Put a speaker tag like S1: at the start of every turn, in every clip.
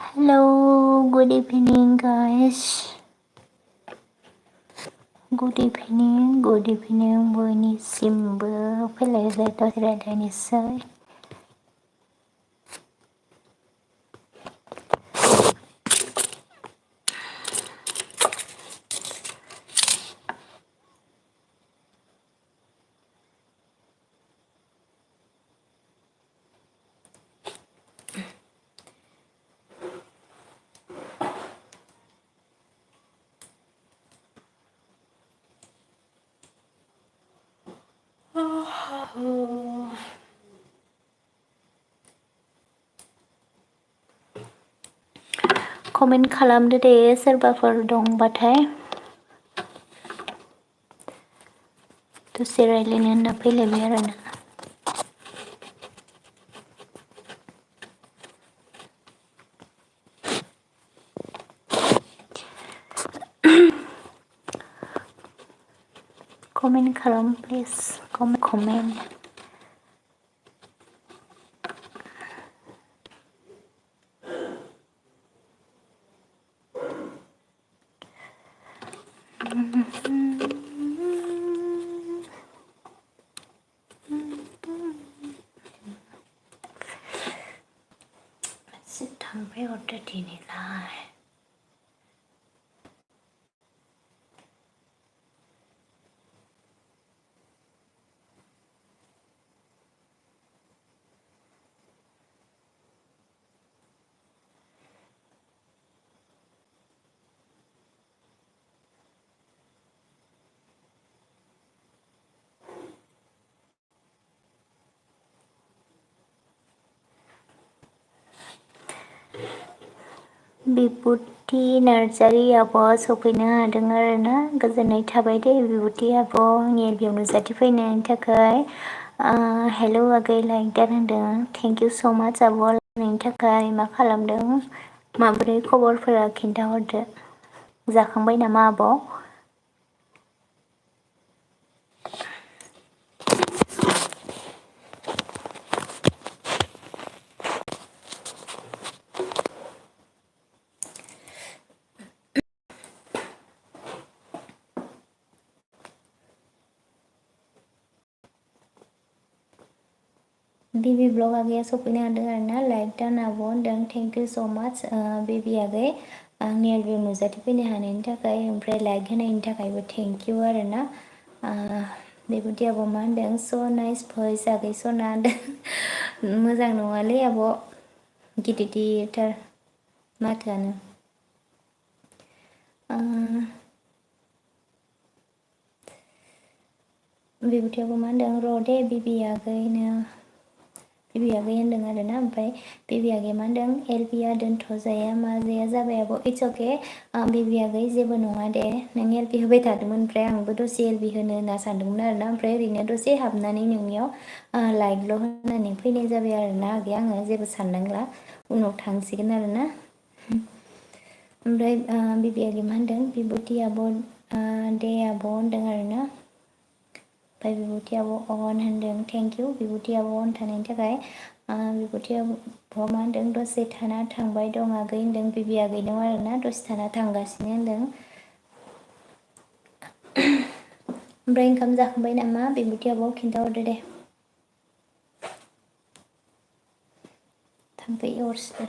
S1: Hello, good evening, guys. Good evening bयनिसिमबो फैलायबाय दसे रायज्लायनोसै। कमेन्ट खालामदो दे सोरबाफोर दंबाथाय दसे रायज्लायनो होनना फैलायबाय आरोना। कमेन्ट खालाम प्लिज कमेन्ट थांबाय हरदो दिनैलाय। बिबुति नार्जारि आब' सफैनो हादों आरोना। गोजोननाय थाबाय दे बिबुति आब' आंनि एलबियाव नुजाथि फैनायनि थाखाय। हेलौ आगै लाइक दान होनदों। थेंक इउ स' माच आब' लायकनि थाखाय। मा खालामदों? माबोरै खबरफोरा खिन्थाहरदो। जाखांबाय नामा आब'? बेबी ब्लग आगैया सफैनो हादों आरोना। लाइक दान आब' होनदों। थेंक इउ स' माच बेबी आगै आंनि एलबियाव नुजाथि फैनो हानायनि थाखाय। ओमफ्राय लाइक होनायनि थाखायबो थेंक इउ आरोना। बिबुति आब' मा होनदों? स' नाइस भइस आगै सना होनदों। मोजां नङालै आब' गिदिर गिदिरथार माथोआनो। बिबुति आब' मा होनदों? र' दे बेबी आगैनो बेबी आगै होनदों आरोना। ओमफ्राय बेबी आगैया मा होनदों? एलबिया दोनथ' जाया मा जाया जाबाय आब'। इट्स अके बेबी आगै जेबो नङा दे। नों एलबि होबाय थादोंमोन ओमफ्राय आंबो दसे एलबि होनो होनना सानदोंमोन आरोना। ओमफ्राय ओरैनो दसे हाबनानै नोंनियाव लाइकल' होनानै फैनाय जाबाय आरोना आगै। आङो जेबो साननांला उनाव थांसिगोन आरोना। ओमफ्राय बेबी आगै मा होनदों? बिबुति आब' दे आब' होनदों आरोना। ओमफ्राय बिबुति आब' अन होनदों। थेंक इउ बिबुति आब' अन थानायनि थाखाय। बिबुति आब' मा होनदों? दसे थाना थांबाय दं आगै होनदों। बेबी आगैनाव आरोना दसे थाना थांगासिनो होनदों। ओमफ्राय ओंखाम जाखांबाय नामा? बिबुति आब' खिन्थाहरदो दे। थाम्फै अरसो।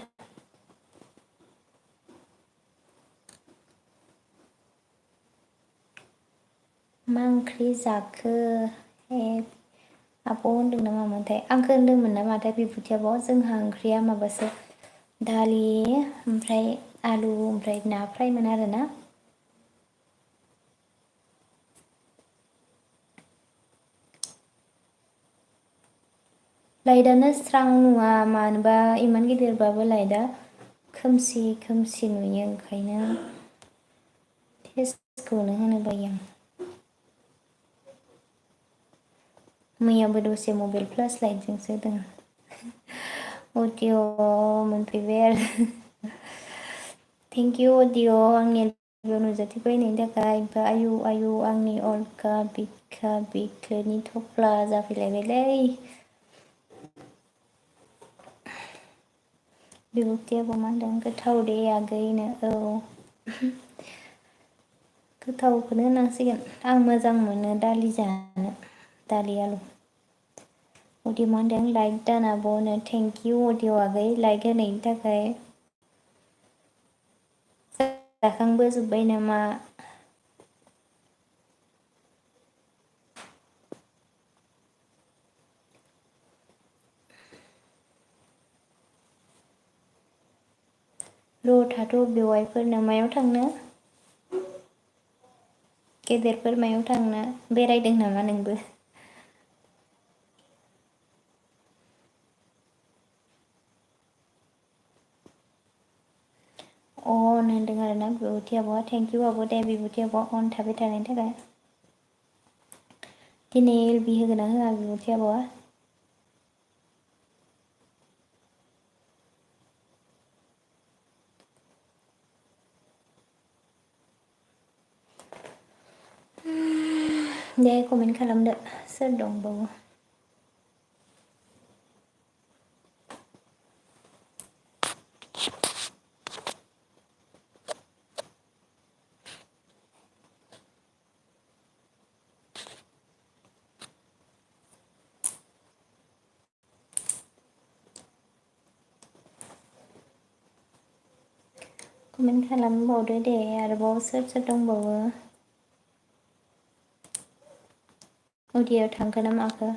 S1: मा ओंख्रि जाखो? आब' होनदों ना मामोनथाय? आंखौ होनदोंमोन नामाथाय बिबुति आब'? जोंहा ओंख्रिया माबासो दालि ओमफ्राय आलु ओमफ्राय ना फ्रायमोन आरोना। लाइटआनो स्रां नुवा मानोबा इमान गिदिरबाबो लाइटआ खोमसि खोमसि नुयो। ओंखायनो टेस्टखौनो होनो बायो आं। मैयाबो दसे मबाइल फ्लास लाइटजोंसो होदों। अडिअ मोनफैबाय आरो। थेंक इउ अडिअ आंनि एलबियाव नुजाथि फैनायनि थाखाय। ओमफ्राय आयु आयु आंनि अलका बिखा बिख्लोनि थफ्ला जाफैलायबायलै। बिबुंथियाबो मा होनदों गोथाव दे आगैनो औ गोथावखौनो होनांसिगोन आं मोजां मोनो दालि जानो दालि आलु अदिय मा होनदों लाइक दानाबनो थेंकिउ अदिय आगै लाइक होनायनि थाखाय जाखांबोजोब्बाय नामा र' थाथ' बेवाइफोरनो मायाव थांनो गेदेरफोर मायाव थांनो बेरायदों नामा नोंबो अन होनदों आरोना बिबुथि आब'आ थेंकिउ आब' दे बिबुथि आब'आ अन थाबाय थानायनि थाखाय दिनै एलबि होगोना होआ बिबुथि आब'आ दे कमेन्ट खालामदो सोर दंबावो कमेन्ट खालामबावदो दे आरोबाव सोर सोर दंबावो उदियाव थांखो ना माखो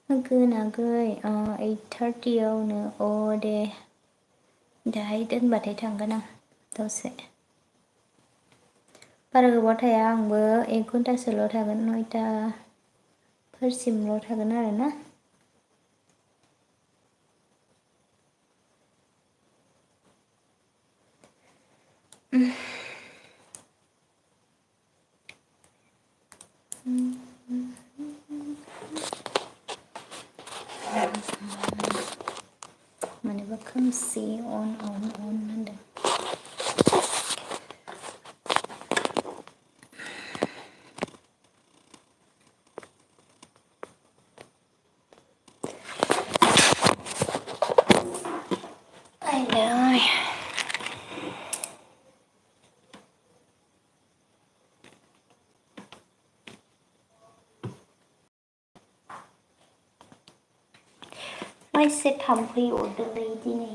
S1: होगोन आगै 8:30आवनो अ दे दाहाय दोनबाथाय थांगोन आं दसे बारा गोबाव थाया आंबो 1 घन्टासोल' थागोन 9टाफोरसिमल' थागोन आरोना मानोबा खोमसि अन होनदों आइदै मा एसे थाम्फै अरदोंलै दिनै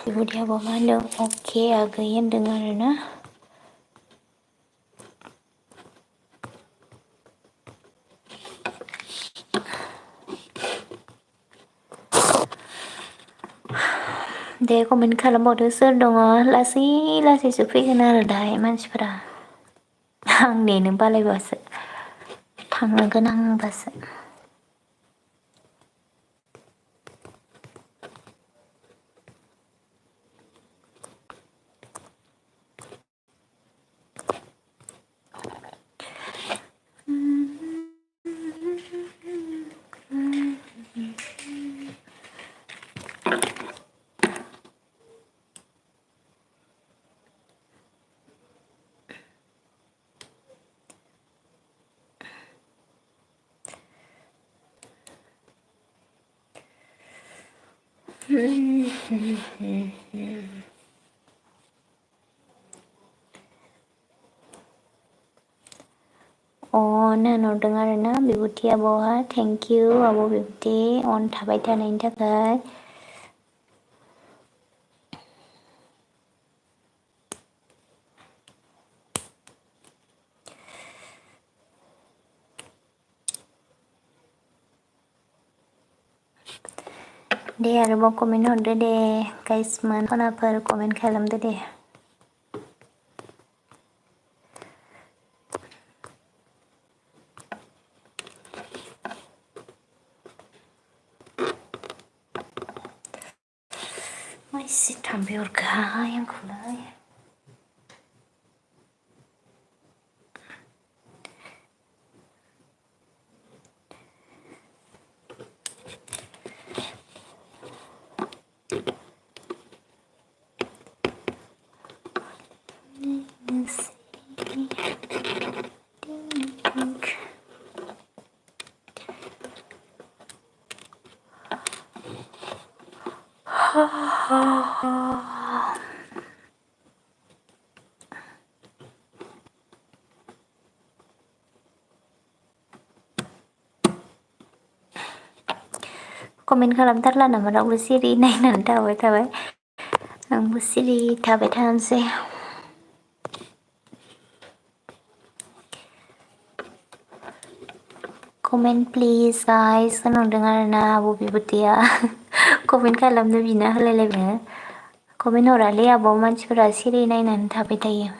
S1: बिबुथि आब'आ मा होनदों अके आगै होनदों आरोना दे कमेन्ट खालामबावदो सोर दङ लासै लासैसो फैगोन आरो दाहाय मानसिफोरा आं नेनो बालायबासो थांनो गोनांबासो अन होनहरदों आरोना बिबुथि आब'आ थेंकिउ आब' बिबुथि अन थाबाय थानायनि थाखाय दे आरोबाव कमेन्ट हरदो दे गाइसमोन खनाफोर कमेन्ट खालामदो दे मा एसे थाम्फै अरखोहाय आंखौलाय कमेन्ट खालामथारला नामा रावबो सिरि नायनानै थाबाय आंबो सिरि थाबाय थानोसै। कमेन्ट प्लिज गाइस होनहरदों आरोना बबे बुदिया कमेन्ट खालामनो बिना होलायलायबाय। कमेन्ट हरालै आब' मानसिफोरा सिरि नायनानै थाबाय थायो।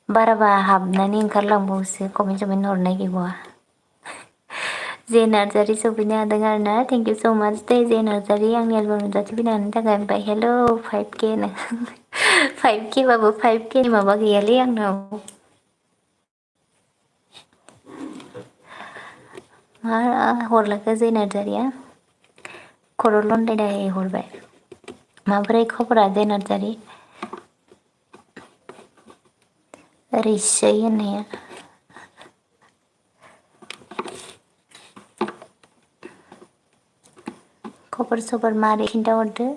S1: बाराबा हाबनानै ओंखारलांबावोसो कमेन्ट समेन्ट हरनो नागिरबावा। जे नार्जारि सफैनो हादों आरोना थेंक इउ स' माच दे जे नार्जारि आंनि एलबाम नुजाथिफैनो हानायनि थाखाय। ओमफ्राय हेल' 5K नो 5K बाबो 5K नि माबा गैयालै आंनाव। मा हरलायखो जे नार्जारिया खर' लन्दायनाय हरबाय। माबोरै खबरा जे नार्जारि? रैसै होननाया खबर सबर मारै खिन्थाहरदो।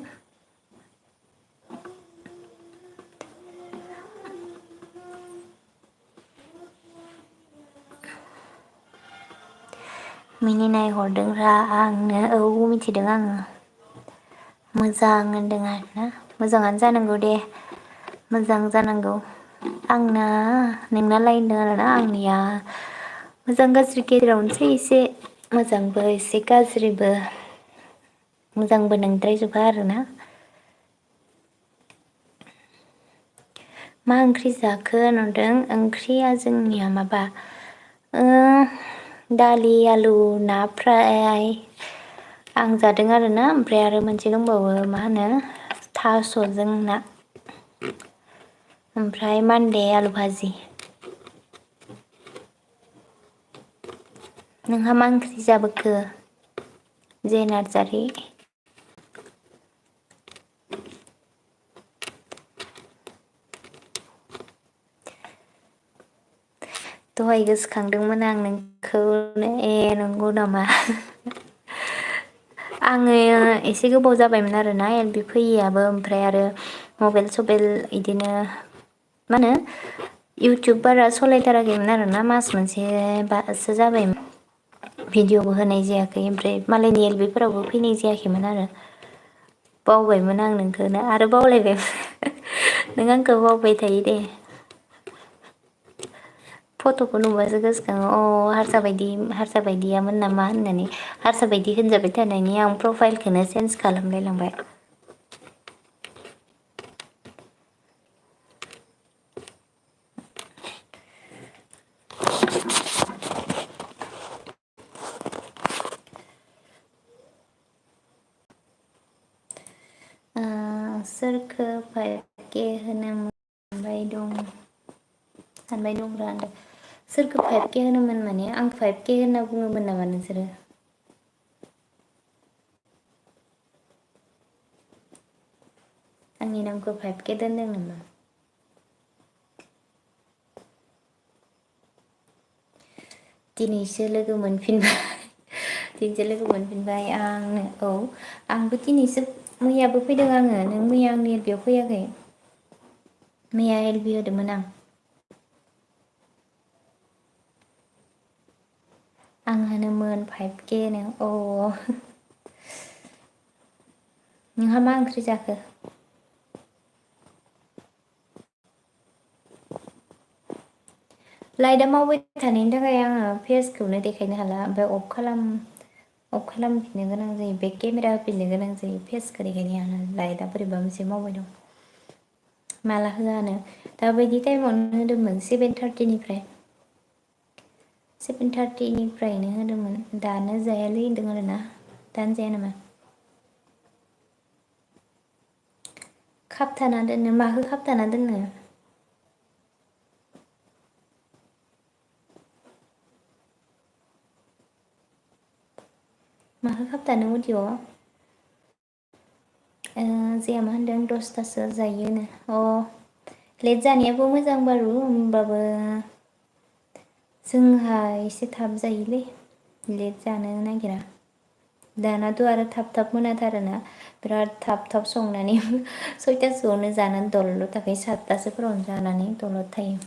S1: मिनिनाय हरदोंरा आंनो औ मिथिदों आङो। मोजां होनदों आरोना मोजाङानो जानांगौ दे मोजां जानांगौ। आंना नोंनालाय होनदों आरोना आंनिया मोजां गाज्रि गेजेरावनोसै एसे मोजांबो एसे गाज्रिबो। मोजांबो नोंद्रायजोबा आरोना। मा ओंख्रि जाखो होनहरदों ओंख्रिया जोंनिया माबा दालि आलु ना फ्राय आं जादों आरोना ओमफ्राय आरो मोनसे दंबावो मा होनो थास'जों ना ओमफ्राय मानदे आलु भाजि। नोंहा मा ओंख्रि जाबोखो जे नार्जारि? दहाय गोसोखांदोंमोन आं नोंखौनो ए नंगौ नामा? आङो एसे गोबाव जाबायमोन आरोना एलबि फैयियाबो ओमफ्राय आरो मबाइल सबाइल इदिनो मा होनो इउटुब बारा सलायथाराखैमोन आरोना मास मोनसे बासो जाबायमोन। भिडिअबो होनाय जायाखै ओमफ्राय मालायनि एलबिफोरावबो फैनाय जायाखैमोन आरो। बावबायमोन आं नोंखौनो आरो बावलायबाय नों आंखौ बावबाय थायो दे। फट'खौ नुबासो गोसोखाङो हारसा बायदियामोन नामा होननानै हारसा बायदि होनजाबाय थानायनि आं प्रफाइलखौनो चेन्ज खालामलाय लांबाय। सोरखो 5K होनो मोनबाय दं सानबाय दंब्रा होनदों। सोरखौ 5K होनोमोन माने आं 5K होनना बुङोमोन नामा नोंसोरो? आंनि नामखौ 5K दोनदों नामा? दिनैसो लोगो मोनफिनबाय दिनैसो लोगो मोनफिनबाय आंनो औ आंबो दिनैसो मैयाबो फैदों आङो नों मैया आंनि एलबियाव फैयाखै। मैया एलबि होदोंमोन आं। आं होनोमोन 5K नो अ नोंहा मा ओंख्रि जाखो? लाइटआ मावबाय थानायनि थाखाय आङो फेसखौनो देखायनो हाला ओमफ्राय अफ खालामफिननो गोनां जायो बेक केमेरा होफिननो गोनां जायो फेसखौ देखायनो हाया लाइटआ बोरैबा मोनसे मावबाय दं। माला होआनो दाबायदि टाइमावनो होदोंमोन 7:30निफ्राय 7:30निफ्रायनो होदोंमोन दानो जायालै होनदों आरोना दानो जाया नामा? खाबथाना दोननो माखौ खाबथाना दोननो? माखौ खाबथानो अडिअ'? जाया मा होनदों 10थासो जायोनो अ लेट जानायाबो मोजां बारु होमबाबो जोंहा एसे थाब जायोलै लेट जानो नागिरा दानाथ' आरो थाब मोनाथारोना बिराद थाब संनानै 6टासोआवनो जानानै दलद थाखायो 7टासोफोरावनो जानानै दलद थायो।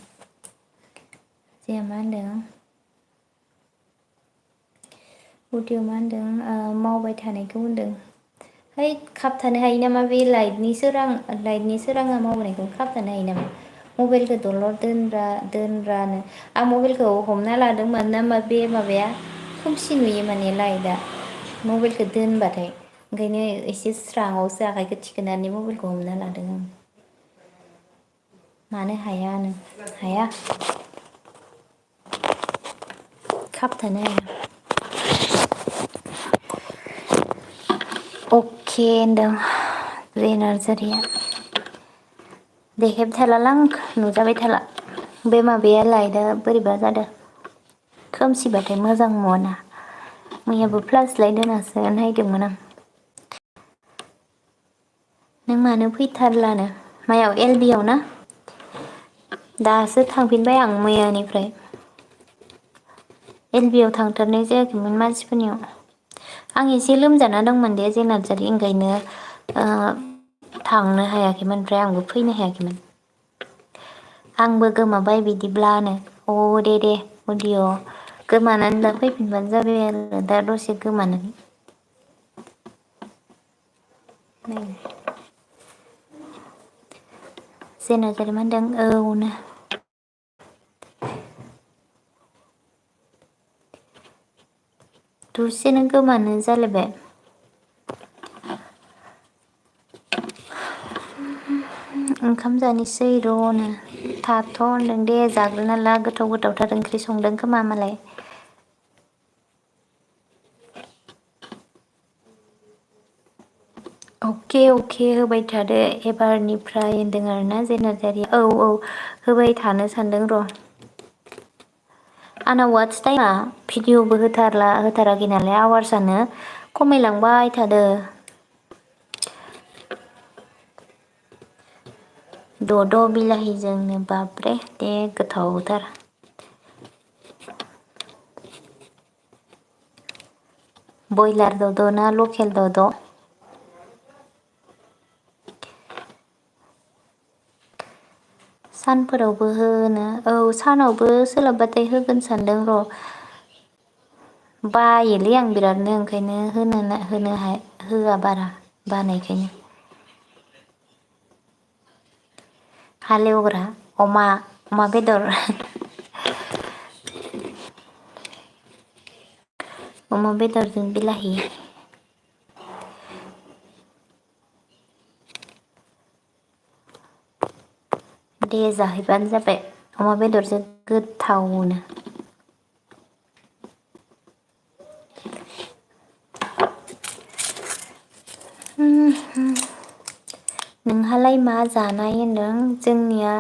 S1: जोंहा मा होनदों गुदियाव मा होनदों मावबाय थानायखौ होनदों। है खाबथानो हायो नामा बे लाइटनि सोराङा मावनायखौ खाबथानो हायो नामा? मबाइलखौ दलद दोनब्रानो आं मबाइलखौ हमना लादों मानोना बे माबाया खोमसि नुयो माने लाइटआ मबाइलखौ दोनबाथाय ओंखायनो एसे स्राङावसो आखाइखौ थिखोनानै मबाइलखौ हमना लादों आं। मानो हाया खाबथानो हाया। अके होनदों जे नार्जारिया। देखायबाय थालालां नुजाबाय थाला बे माबाया लाइटआ बोरैबा जादों। खोमसिबाथाय मोजां नुवाना मैयाबो फ्लास लाइट होनासो नायदोंमोन आं। नों मानो फैथारलानो मायाव एल बि आव ना? दासो थांफिनबाय आं मैयानिफ्राय। एल बि आव थांथारनाय जायाखैमोन मानसिफोरनियाव। आं एसे लोमजाना दंमोन दे जे नार्जारि ओंखायनो थांनो हायाखैमोन ओमफ्राय आंबो फैनो हायाखैमोन। आंबो गोमाबाय बिदिब्लानो दे अदिअ गोमानानै दा फैफिनबानो जाबाय आरो दा दसे गोमानानै। जे नार्जारि मा होनदों औनो। दसेनो गोमानो जालायबाय। ओंखाम जानोसै र'नो थाथ' होनदों दे जाग्रोना ला गोथावथार ओंख्रि संदों खोमा मालाय। अके होबाय थादो एबारनिफ्राय होनदों आरोना जे नार्जारिया औ होबाय थानो सानदों र'। आंना वाट्च टाइमा भिडिअ'बो होथाराखै नालाय आवार्सआनो खमायलांबाय थादो। द' बिलाहिजोंनो बाबरे दे गोथावथार। बयलार द' ना लकेल द'? सानफोरावबो होनो सानावबो सोलाबबाथाय होगोन सानदों र'। बायोलै आं बिरादनो ओंखायनो होआ बारा बानायखायनो। हालेवग्रा अमा बेदर अमा बेदरजों बिलाहि। दे जाहैबानो जाबाय अमा बेदरजों गोथावनो। नोंहालाय मा जानाय होनदों? जोंनिया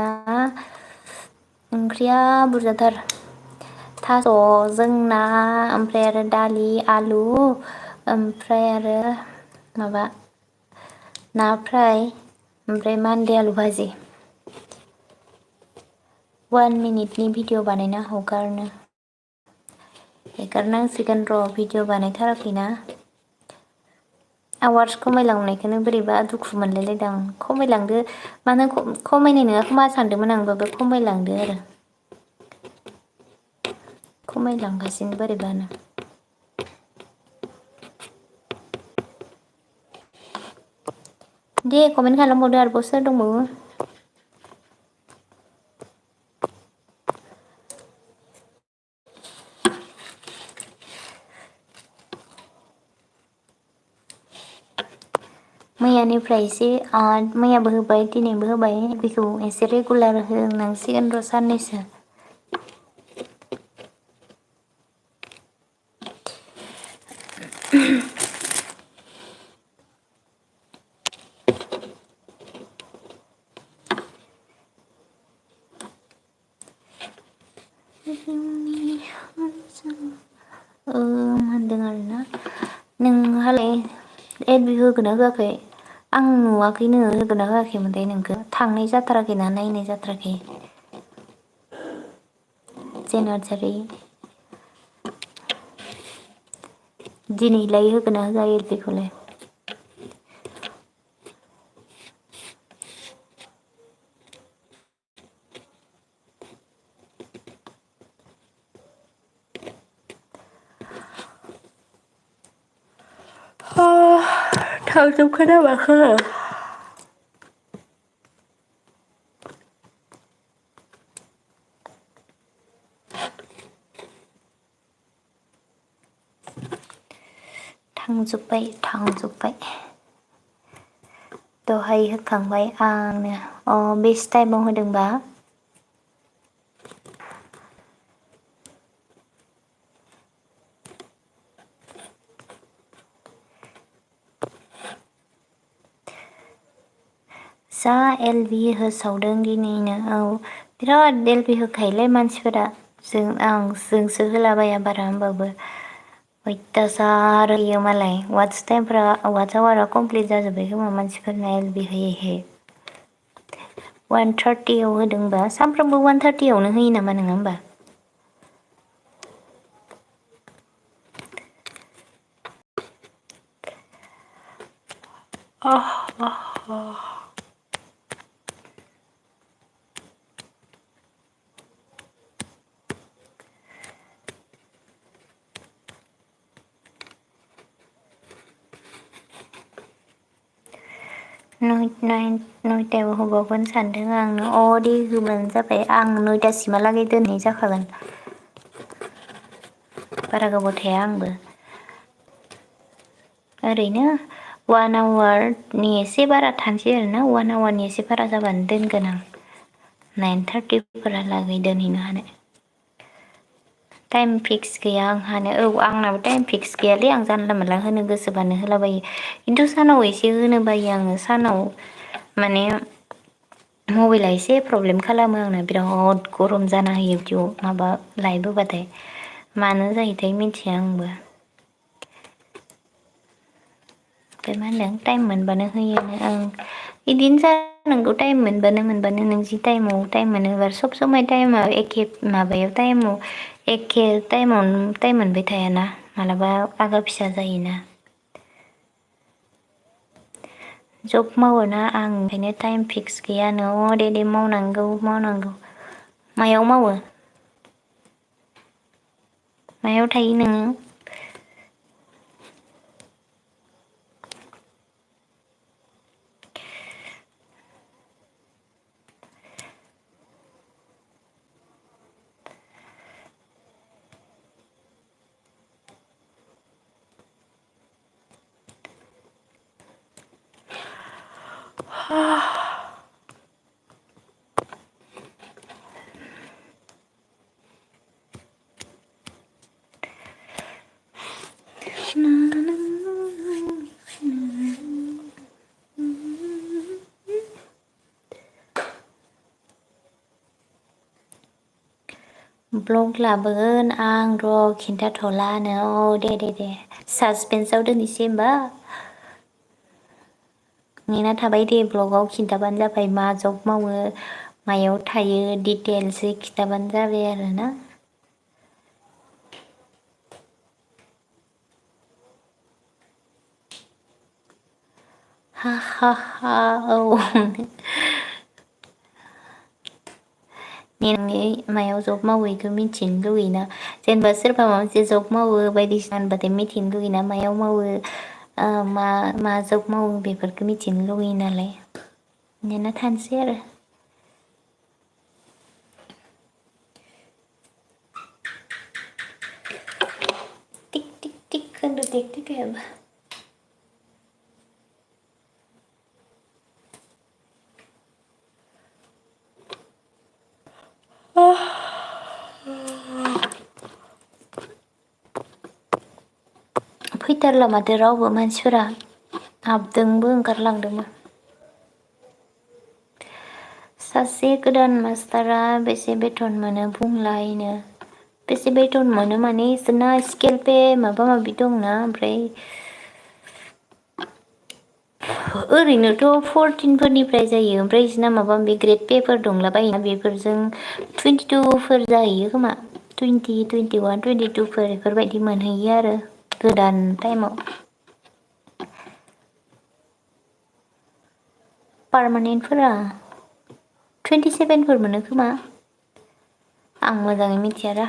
S1: ओंख्रिया बुरजाथार। थास'जों ना ओमफ्राय आरो दालि आलु ओमफ्राय आरो माबा ना फ्राय ओमफ्राय मान्दे आलु भाजि। 1 मिनिटनि भिडिअ बानायना हेगारनांसिगोन र' भिडिअ बानायथाराखैना। आवार्स खमायलांनायखौनो बोरैबा दुखु मोनलायलायदों आं खमायलांदो मानो खमायनाय नङा खोमा सानदोंमोन आं होनबाबो खमायलांदो आरो। खमायलांगासिनो बोरैबानो। दे कमेन्ट खालामबावदो आरोबाव सोर दंबावो। मैयानिफ्राय एसे मैयाबो होबाय दिनैबो होबाय बेखौ एसे रेगुलार होनांसिगोन र' साननैसो। होनदों आरोना नोंहालाय एडमि होगोना होआखै? आं नुवाखैनो होगोना होआखैमोनथाय नोंखौ थांनाय जाथाराखैना नायनाय जाथाराखै। जे नार्जारि दिनैलाय होगोन ना होआ एलपिखौलाय? थांजोबखोना माखो? थांजोब्बाय दहाय होखांबाय आंनो। बेसे टाइमाव होदोंबा? जा एलबि होसावदों दिनैनो। औ बिराद एलबि होखायोलै मानसिफोरा। जोंसो होलाबाया बारा होमबाबो अयथासार होयो मालाय। वाट्स आवारा कमप्लिट जाजोब्बाय खोमा मानसिफोरना एलबि होयै होयै। 1:30 होदोंबा सानफ्रामबो 1:30 होयो नामा नोङो होमबा? नयथायाव होबावगोन सानदों आं। दे होबानो जाबाय। आं 9थासिमहालागै दोननाय जाखागोन। बारा गोबाव थाया आंबो। ओरैनो 1 आवारनि एसे बारा थानोसै आरोना 1 आवारनि एसे बारा जाबानो दोनगोन आं। 9:30 दोनहैनो हानाय। टाइम फिक्स गैया आंहानो। आंनाबो टाइम फिक्स गैयालै। आं जानला मोनला होनो गोसोबानो होलाबायो। खिन्थु सानाव एसे होनो बायो आङो। सानाव माने मबाइला एसे प्रब्लेम खालामो आंना। बिराद गरम जाना होयो बिदियाव माबा लाइट होबाथाय। मानो जायोथाय मिथिया आंबो। ओमफ्राय मा होनदों टाइम मोनबानो होयोनो। बिदिनो जानांगौ टाइम मोनबानो नों जि टाइम मोनो सब समाय टाइमा एखे माबायाव एखे टाइमावनो टाइम मोनबाय थायाना मालाबा आगा फिसा जायोना। जब मावोना आं ओंखायनो टाइम फिक्स गैयानो। दे मावनांगौ। मायाव मावो? मायाव थायो नोङो? ब्लग लाबोगोन आं खिन्थाथ'लानो। दे सासपेन्सआव दोननोसै होमबा। नेना थाबाय दे। ब्लगाव खिन्थाबानो जाबाय मा जब मावो मायाव थायो डिटेल्सै खिन्थाबानो जाबाय आरोना। औ नोंनि मायाव जब मावो बेखौ मिथिनो लुगैयोना। जेनेबा सोरबा माबा मोनसे जब मावो बायदिसिना होनबाथाय मिथिनो लुगैयोना मायाव मावो मा जब मावो बेफोरखौ मिथिनो लुगैयो नालाय। नेना थानोसै आरो। टिक टिक टिक होनदो दे टिकायाबो। फैथारला माथो रावबो मानसिफोरा। हाबदोंबो ओंखारलांदोंबो। सासे गोदान मास्टारा बेसे बेथन मोनो बुंलायनो? बेसे बेथन मोनो माने इसोरना स्केल पे माबा माबि दंना। ओमफ्राय ओरैनोथ' 14 जायो। ओमफ्राय बिसोरना माबा माबि ग्रेड पेफोर दंला बायोना बेफोरजों 22 जाहैयो खोमा। 20, 21, 22 बेफोरबायदि मोनहैयो आरो। गोदान टाइमाव पारमानेन्टफोरा 27 मोनो खोमा आं मोजाङै मिथिया दा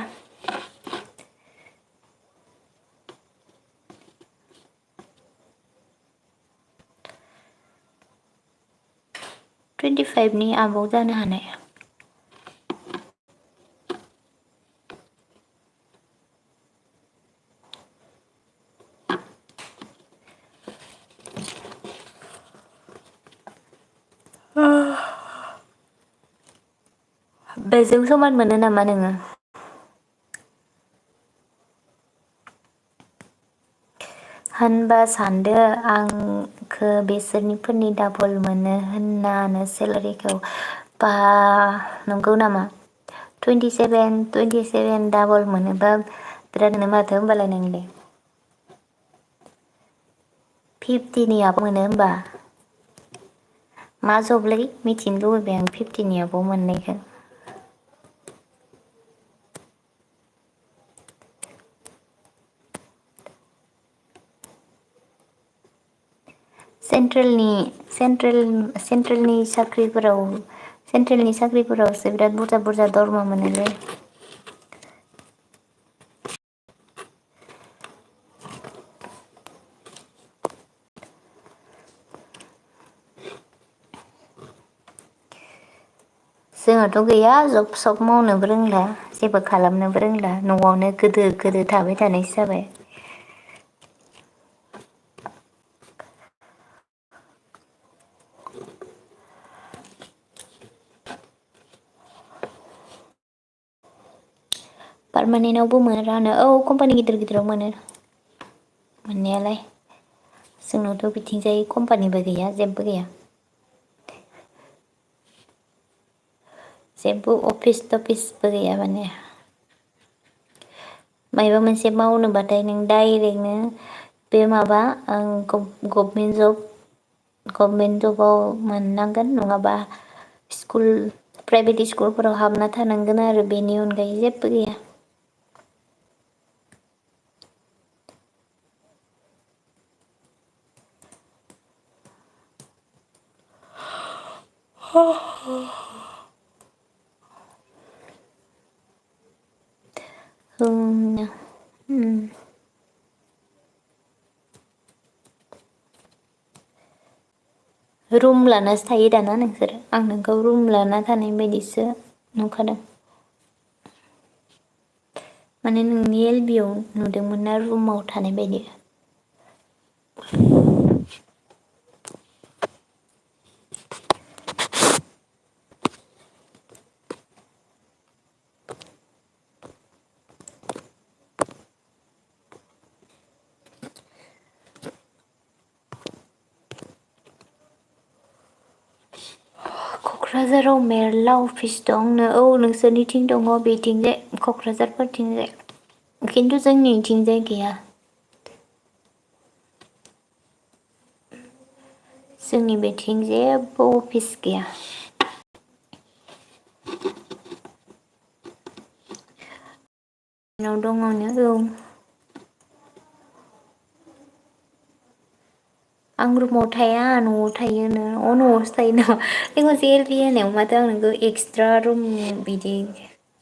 S1: 25 आबाव जानो हानाय बेजों समान मोनो नामा नोङो होनबा सानदो आंखो बेसोरनिफोरनि डाबल मोनो होननानो सेलारिखौ बा नंगौ नामा 27 डाबल मोनोबा बिराद मोनो माथो होनबालाय नोंलाय 50नि आब मोनो होमबा मा जबलै मिथिनो लुबैबाय आं 50नि आबाव मोननायखौ सेन्ट्रेलनि साख्रिफोरावसो बिराद बुरजा बुरजा दरमा मोनोलै जोंहाथ' गैया जब सब मावनोबो रोंला जेबो खालामनोबो रोंला न'आवनो गोदो थाबाय थानायसो जाबाय पारमानेन्टआवबो मोनो रानो कम्पानि गिदिर गिदिराव मोनो मोननायालाय जोंनावथ' बिथिंजाय कम्पानिबो गैया जेबो गैया जेबो अफिस थफिसबो गैया माने मायबा मोनसे मावनोबाथाय नों डाइरेक्टनो बे माबा गभमेन्ट जबाव मोननांगोन नङाबा प्राइभेट स्कुलफोराव हाबना थानांगोन आरो बेनि अनगायै जेबो गैया रुम लानासो थायो दाना नोंसोरो आं नोंखौ रुम लाना थानाय बायदिसो नुखादों माने नोंनि एलबियाव नुदोंमोन ना रुमाव थानाय बायदि क'क्राझाराव मेरला अफिस दं नोंसोरनिथिं दङ बेथिंजाय क'क्राझारफोरथिंजाय खिन्थु जोंनिथिंजाय गैया जोंनि बेथिं जेबो अफिस गैया नाव दङनो आं रुमाव थाया न'आव थायोनो न'आवसो थायो नामा जों खनसे एलपि होनायाव माथो आं नोंखौ एक्सट्रा रुम बिदि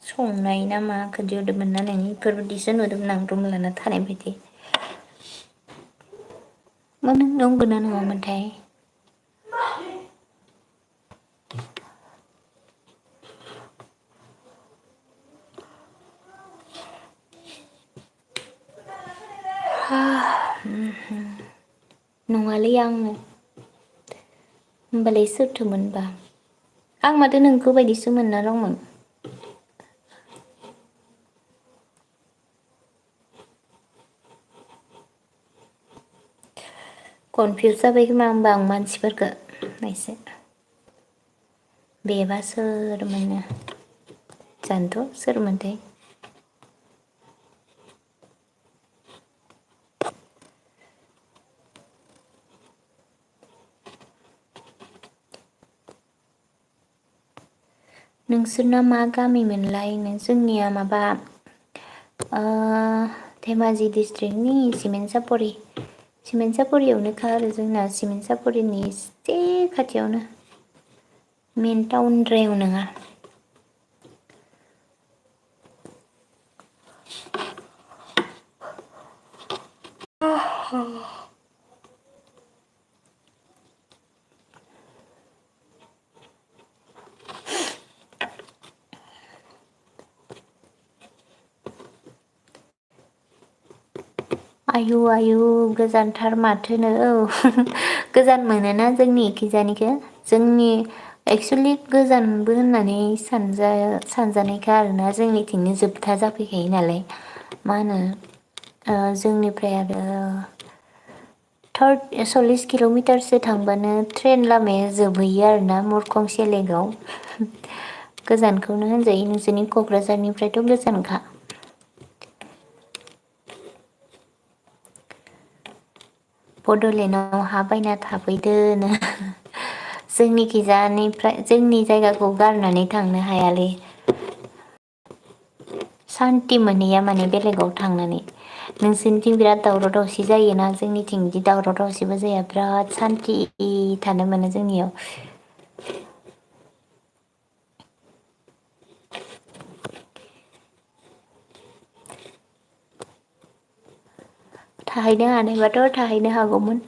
S1: संनाय ना मा खोथि हरदोंमोन ना नों बेफोरबायदिसो नुदोंमोन आं रुम लाना थानाय बायदि मा नों नंगौना नङामोनथाय नङालै आङो होमबालाय सोरथोमोनबा आं माथो नोंखौ बायदिसो मोनना दंमोन कनफिउस जाबाय खोमा होमबा आं मानसिफोरखौ एसे बेबा सोरमोननो जानोथ' सोरमोनथाय नोंसोरना मा गामिमोनलाय जोंनिया माबा धेमाजि डिस्ट्रिक्टनि सिमेन्ट सापरियावनोखा आरो जोंना सिमेन्ट सापरिनि एसे खाथियावनो मेन टाउनद्रायाव नङा। आयु गोजानथार माथोनो औ गोजान मोनोना जोंनि इखिजानिखो जोंनि एक्सुलि गोजानबो होननानै सानजानायखा आरोना जोंनिथिंनो जोबथा जाफैखायो नालाय मा होनो जोंनिफ्राय आरो 40 किल'मिटारसो थांबानो ट्रेन लामाया जोबहैयो आरोना मुरखं सेलेगाव गोजानखौनो होनजायो नोंसोरनि क'क्राझारनिफ्रायथ' गोजानखा। बड'लेण्डआव हा बायना थाफैदोनो जोंनि जायगाखौ गारनानै थांनो हायालै सान्ति मोनहैया माने बेलेगाव थांनानै नोंसोरनिथिं बिराद दावराव दावसि जायोना जोंनिथिं बिदि दावराव दावसिबो जाया बिराद सान्ति थानो मोनो जोंनियाव। थाहैनो हानायबाथ' थाहैनो हागौमोन।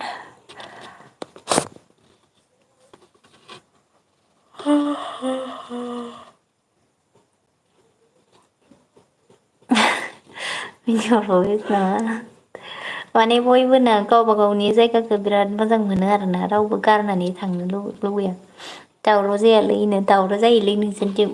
S1: माने बयबोना गावबा गावनि जायगाखौ बिराद मोजां मोनो आरोना रावबो गारनानै थांनो लुबैया दावराव जायालैनो दावराव जायोलै नोंसोरनिथिं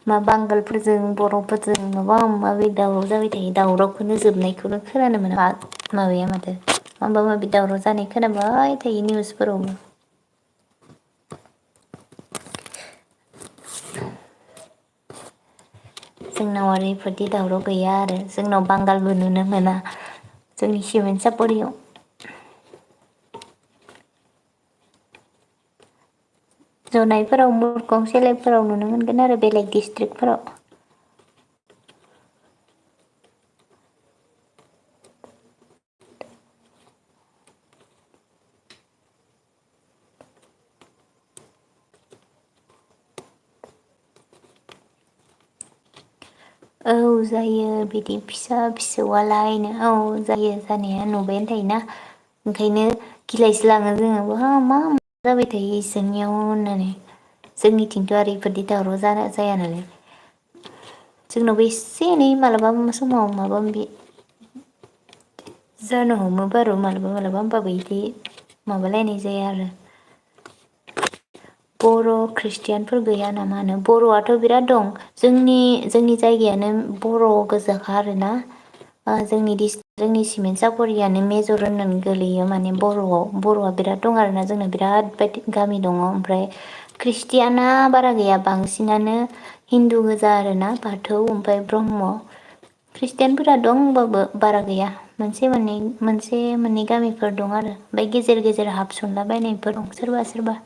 S1: मा बांगालफोरजों बर'फोरजों माबा माबि दावराव जाबाय थायो दावरावखौनो जोबनायखौनो खोनानो मोना माबाया माथो माबा माबि दावराव जानाय खोनाबाय थायो निउसफोरावबो। जोंनाव आरो इफोरदि दावराव गैया आरो जोंनाव बांगालबो नुनो मोना जोंनि सिमेन्ट सापरियाव। जनायफोराव मुरखं सेलेकफोराव नुनो मोनगोन आरो बेलेग डिस्ट्रिक्टफोराव। औ जायो बिदि फिसा फिसौआलायनो औ जायो जानाया नुबायानो थायोना ओंखायनो गिलायसो लाङो जोङो मा जाबाय थायो इसोरनियाव होननानै जोंनिथिंथ' आरो इफोरदि दावराव जाया नालाय। जोंनावबो एसे एनै मालाबा समाव माबा माबि जानो हमो बारु मालाबा होमबाबो इदि माबालायनाय जाया आरो। बर' ख्रिस्टियानफोर गैया नामा होनो बर'आथ' बिराद दं जोंनि जायगायानो बर' गोजाखा आरोना जोंनि सिमेन्ट सापरियानो मेजर होननानै गोलैयो माने बर'आ बिराद दं आरोना जोंना बिराद बायदि गामि दङ ओमफ्राय ख्रिस्टियाना बारा गैया बांसिनानो हिन्दु गोजा आरोना बाथौ ओमफ्राय ब्रह्म ख्रिस्टियानफोरा दं होनबाबो बारा गैया मोनसे मोननै गामिफोर दं आरो ओमफ्राय गेजेर गेजेर हाबसनला बायनायफोर दं सोरबा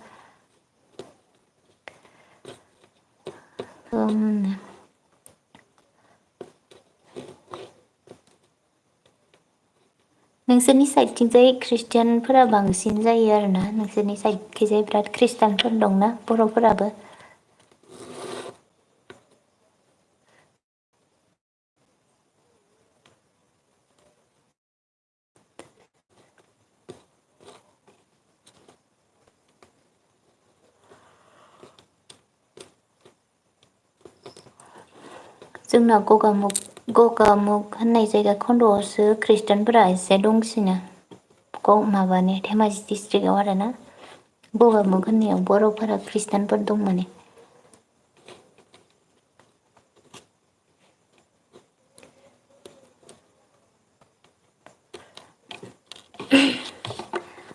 S1: नोंसोरनि साइडथिंजाय ख्रिस्टियानफोरा बांसिन जायो आरोना नोंसोरनि साइडखैजाय बिराद ख्रिस्टानफोर दंना बर'फोराबो। जोंना गगामुग होननाय जायगा खन्द'आवसो ख्रिस्टानफोरा एसे दंसिनो माबानि धेमाजि डिस्ट्रिक्टआव आरोना गगामुग होननायाव बर'फोरा ख्रिस्टानफोर दं माने।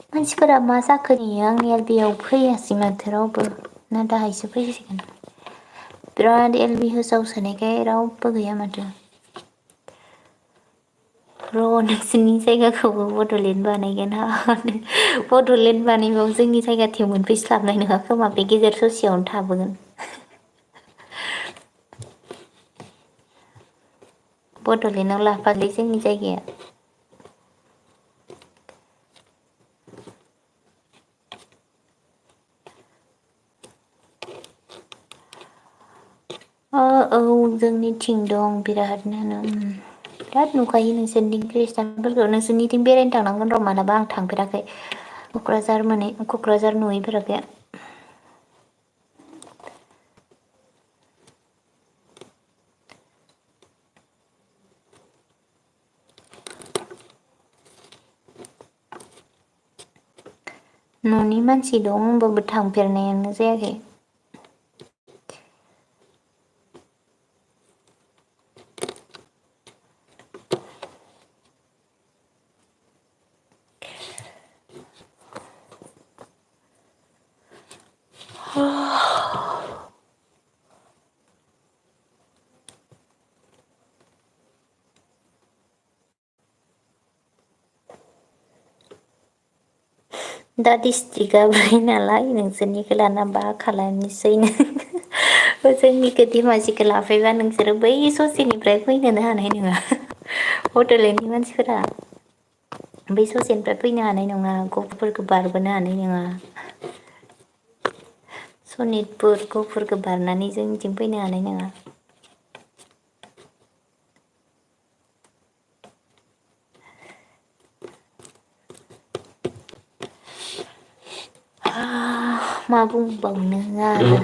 S1: मानसिफोरा मा जाखो नेयो आं एल बि आव फैयासै माथो रावबो ना दाहायसो फैसिगोन बिराद एल बि होसाव सोनायखाय रावबो गैया माथो। र' नोंसोरनि जायगाखौबो बड'लेण्ड बानायगोन बड'लेण्ड बानायबाबो जोंनि जायगाथिं मोनफैस्लाबनाय नङा खोमा बे गेजेर ससेयावनो थाबोगोन। बड'लेण्डआव लाफालै जोंनि जायगाया। औ जोंनिथिं दं बिरादनो बिराद नुखायो नोंसोरनि खृष्टानफोरखौ नोंसोरनिथिं बेरायनो थांनांगोन र' मालाबा आं थांफेराखै क'क्राझार नुहैफेराखै। न'नि मानसि दं होनबाबो थांफेरनायानो जायाखै। दा डिस्ट्रिक्टआ बै नालाय नोंसोरनिखौ लाना मा खालामनोसैनो जोंनिखौ धेमाजिखौ लाफैबा नोंसोरो बै ससेनिफ्राय फैनोनो हानाय नङा। बड'लेण्डनि मानसिफोरा बै ससेनिफ्राय फैनो हानाय नङा गहपुरफोरखौ बारबोनो हानाय नङा। सनितपुर गहपुरखौ बारनानै जोंनिथिं फैनो हानाय नङा। मा बुंबावनो आरो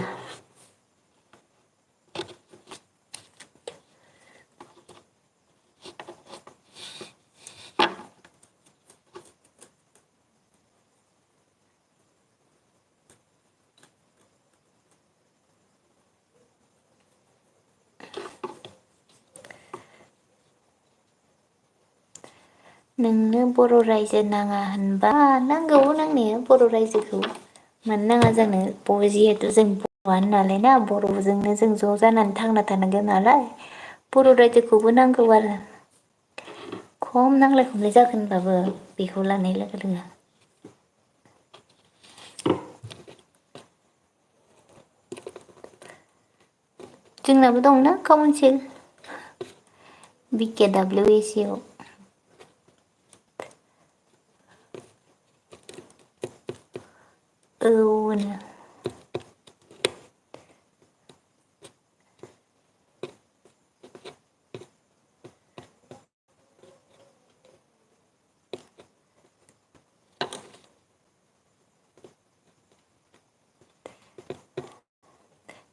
S1: नोंनो बर' रायजो नाङा होनबा नांगौ नांनाया बर' रायजोखौ मानो नाङा जानो जिहेथु जों बर'आनो नालाय ना बर'जोंनो जों ज' जानानै थांना थानांगोन नालाय बर' रायजोखौबो नांगौ आरो खम नांलाय खमलाय जागोन होनबाबो बेखौ लानाय लोगो लोगो जोंनाबो दंना काउन्सिल BKWSI आव औनो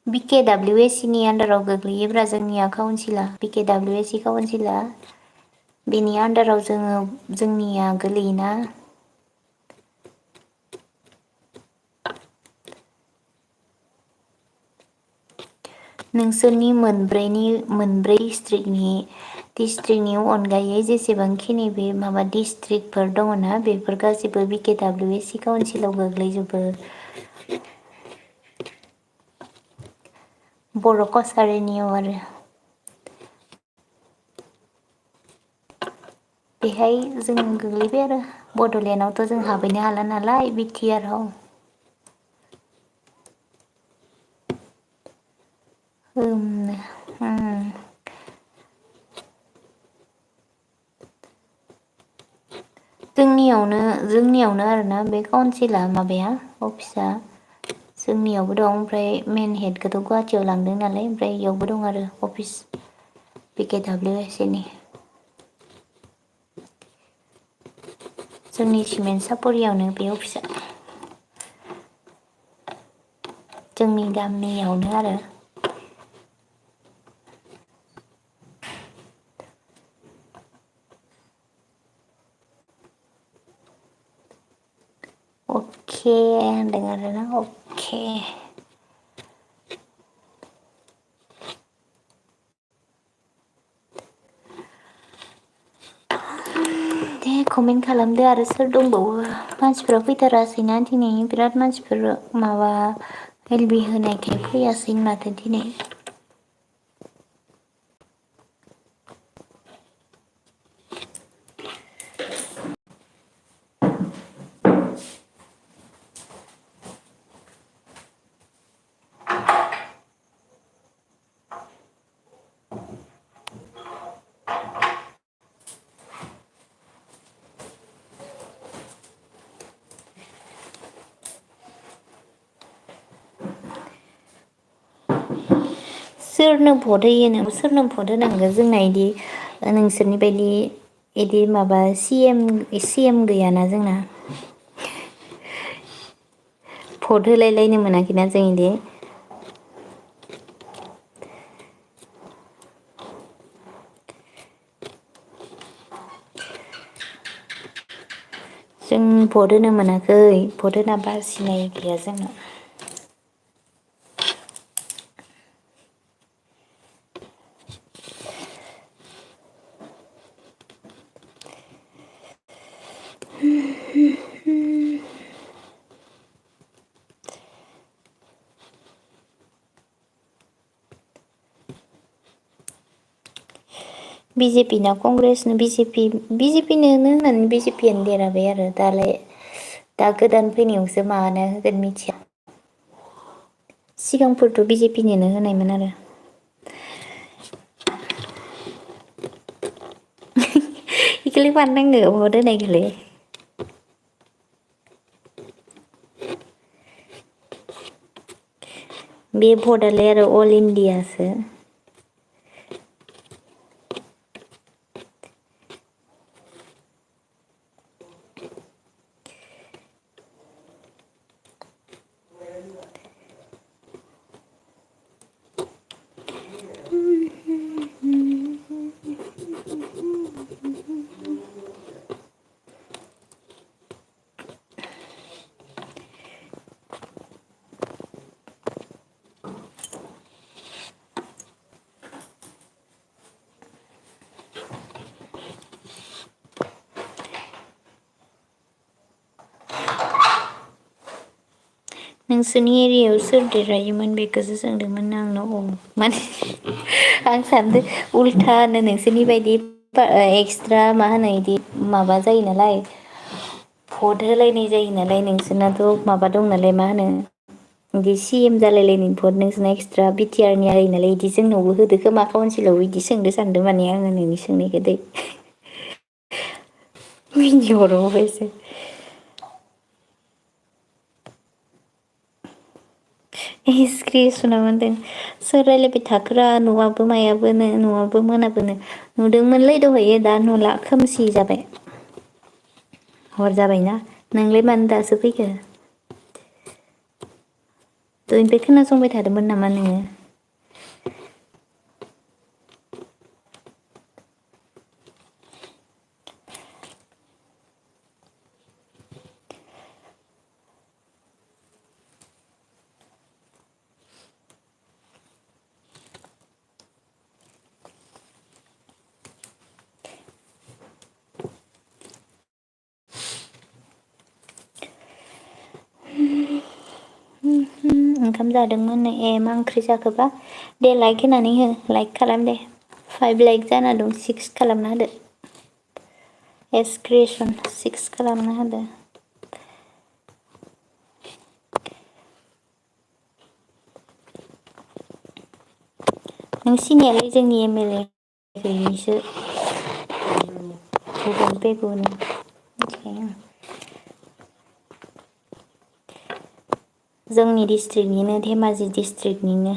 S1: BKWSI नि आन्दाराव गोग्लैयोब्रा जोंनिया काउन्सिला BKWSI काउन्सिला बेनि आन्दाराव जोंनिया गोलैयोना नोंसोरनि मोनब्रै डिस्ट्रिक्टनि अनगायै जेसेबांखिनि बे माबा डिस्ट्रिक्टफोर दङना बेफोर गासिबो BKWSI काउन्सिलाव गोग्लैजोबो बर' कसारिनियाव आरो बेहाय जों गोग्लैबाय आरो बड'लेण्डआवथ' जों हाबहैनो हाला नालाय BTR आव जोंनियावनो आरोना बे काउन्सिला माबाया अफिसा जोंनियावबो दं ओमफ्राय मेन हेडखौथ' गुवाहाटियाव लांदों नालाय ओमफ्राय इयावबो दं आरो अफिस BKWSI नि जोंनि सिमेन्ट सापरियावनो बे अफिसा जोंनि गामियावनो आरो अके होनदों आरोना अके दे कमेन्ट खालामदो आरो सोर दंबावो मानसिफ्रा फैथारासैना दिनै बिराद मानसिफोर माबा LB होनायखाय फैयासै माथो दिनै सोरनो भट होयो नों सोरनो भट होनांगौ जोंना इदि नोंसोरनि बायदि इदि माबा सिएम गैयाना जोंना भट होलायलायनो मोनाखैना जों इदि जों भट होनो मोनाखै भट होना बासिनाय गैया जोंना बिजेपि ना कंग्रेसनो बिजेपिनो होननानै बिजेपियानो देरहाबाय आरो दालाय दा गोदान फैनायावसो मानो होगोन मिथिया सिगांफोरथ' बिजेपिनोनो होनायमोन आरो इखोलाय मानो नांगौ भट होनायखौलाय बे भटआलाय आरो अल इण्डियासो नोंसोरनि एरियायाव सोर देरहायोमोन बेखौसो सोंदोंमोन आंनाव माने आं सानदों उल्थानो नोंसोरनि बायदि एक्सट्रा मा होनो इदि माबा जायो नालाय भट होलायनाय जायो नालाय नोंसोरनाथ' माबा दं नालाय मा होनो बिदि सिएम जालायलायनाय भट नोंसोरना एक्सट्रा बिटिआरनि हायो नालाय बिदि जोंनावबो होदो खोमा काउन्सिलाव बिदि सोंदो सानदों माने आङो नोंनि सोंनायखौ दै मिनिहरबावबायसो स्क्रिसना मोनदों सोर रायलायबाय थाखोरा न'आबो मायाबोनो न'आबो मोनाबोनो नुदोंमोनलै दहायो दा नुला खोमसि जाबाय हर जाबायना नोंलाय मानो दासो फैखो दहायनिफ्राय खोनासंबाय थादोंमोन नामा नोङो ओंखाम जादोंमोन ए मा ओंख्रि जाखोबा दे लाइक होनानै हो लाइक खालाम दे 5 लाइक जाना दं 6 खालामना होदो एसक्रिसन 6 खालामना होदो नों सिनायालै जोंनि एमएलए गैयैसो भुबन पेगुनि मिथिखायो आं जोंनि डिस्ट्रिक्टनिनो धेमाजि डिस्ट्रिक्टनिनो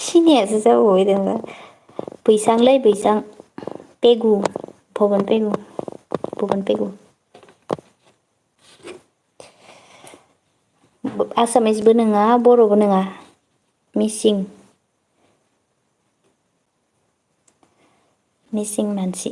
S1: सिनियासो जाबावबाय दाना बैसांलै बैसां पेगु भुबन पेगु आसामिसबो नङा बर'बो नङा मिसिं मानसि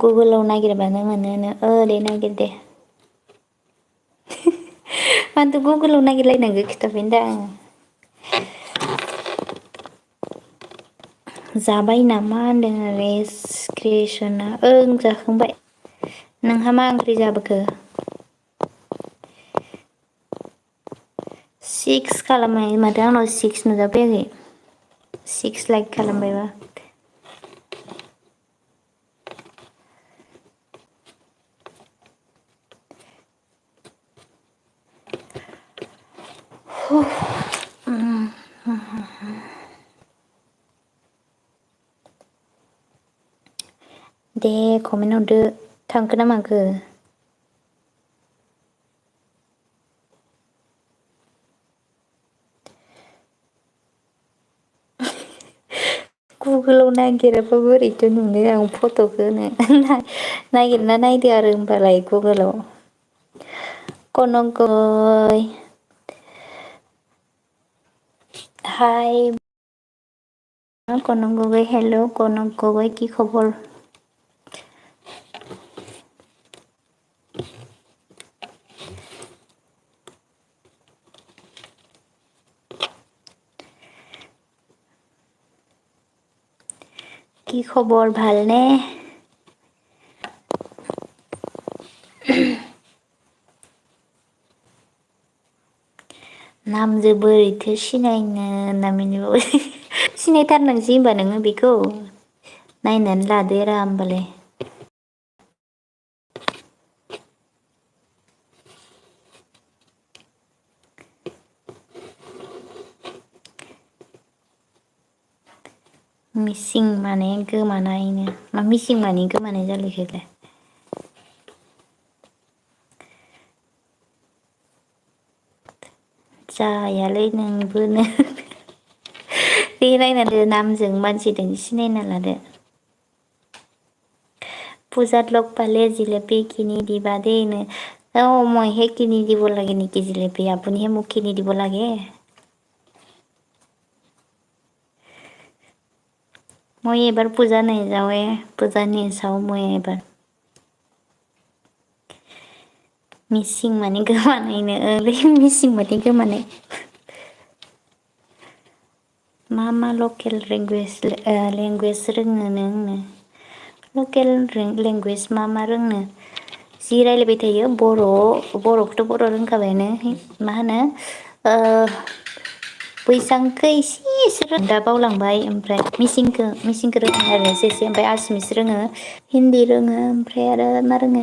S1: गुगोलाव नागिरबानो मोनो दे नागिर दे मानोथो गुगोलाव नागिरलायनांगौ खिथाबाय दा आङो जाबाय नामा होनदों रेसक्रिसना ओं जाखांबाय नोंहा मा ओंख्रि जाबोखो 6 खालामनाय माथो आंनाव 6 नुजाफैयाखै 6 लाइक खालामबायबा दे कमेन्ट हरदो थांखो ना माखो गुगोलाव नागिराबा बोरैथो नुनो आं फट'खौनो नागिरना नायदो आरो होमबालाय गुगोलाव कनकगय हाय कनक गगৈ हेल' कनक गगৈ কি খবৰ কি খবৰ ভালনে नामजों बोरैथो सिनायनो होनना मिनिबावो सिनायथारनांसै होनबा नोङो बेखौ नायनानै लादो रा होमबालाय मिसिं माने गोमानायनो मा मिसिं माने गोमानाय जालायखोलाय जायालै नोंबोनो बे नायनानै नामजों मानसिजों सिनायना लादो পূজাত লগ পালে জিলেপি কিনি দিবা দেই মইহে কিনি দিব লাগে নেকি জিলেপি আপুনিহে মোক কিনি দিব লাগে মই এবাৰ পূজা নাযাওঁৱে পূজা নাচাওঁ মই এবাৰ मिसिं माने गोमानायनो मिसिं माने गोमानाय मा लकेल लेंगुवेज रोङो नोंनो लकेल लेंगुवेज मा रोंनो जि रायलायबाय थायो बर'खौथ' बर' रोंखाबायानो मा होनो बैसांखौ एसे दा बावलांबाय ओमफ्राय मिसिंखौ रोङो आरो एसे ओमफ्राय आसामिस रोङो हिन्दी रोङो ओमफ्राय आरो मा रोङो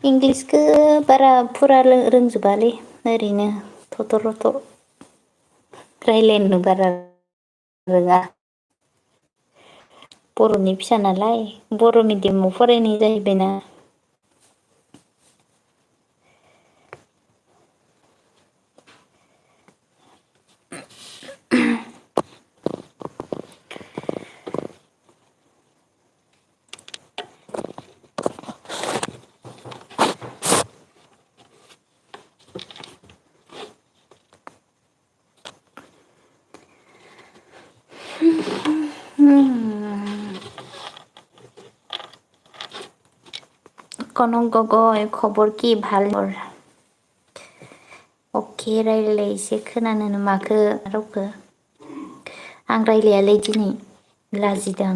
S1: इंलिसखौ बारा फुरा रोंजोबालै ओरैनो थथ' रथ' रायलायनो बारा रोङा बर'नि फिसा नालाय बर' मिडियामाव फरायनाय जाहैबायना কনক গগৈ খবৰ কি ভাল अके रायलाय एसे खोनानो माखो रावखो आं रायलायालै दिनै लाजिदों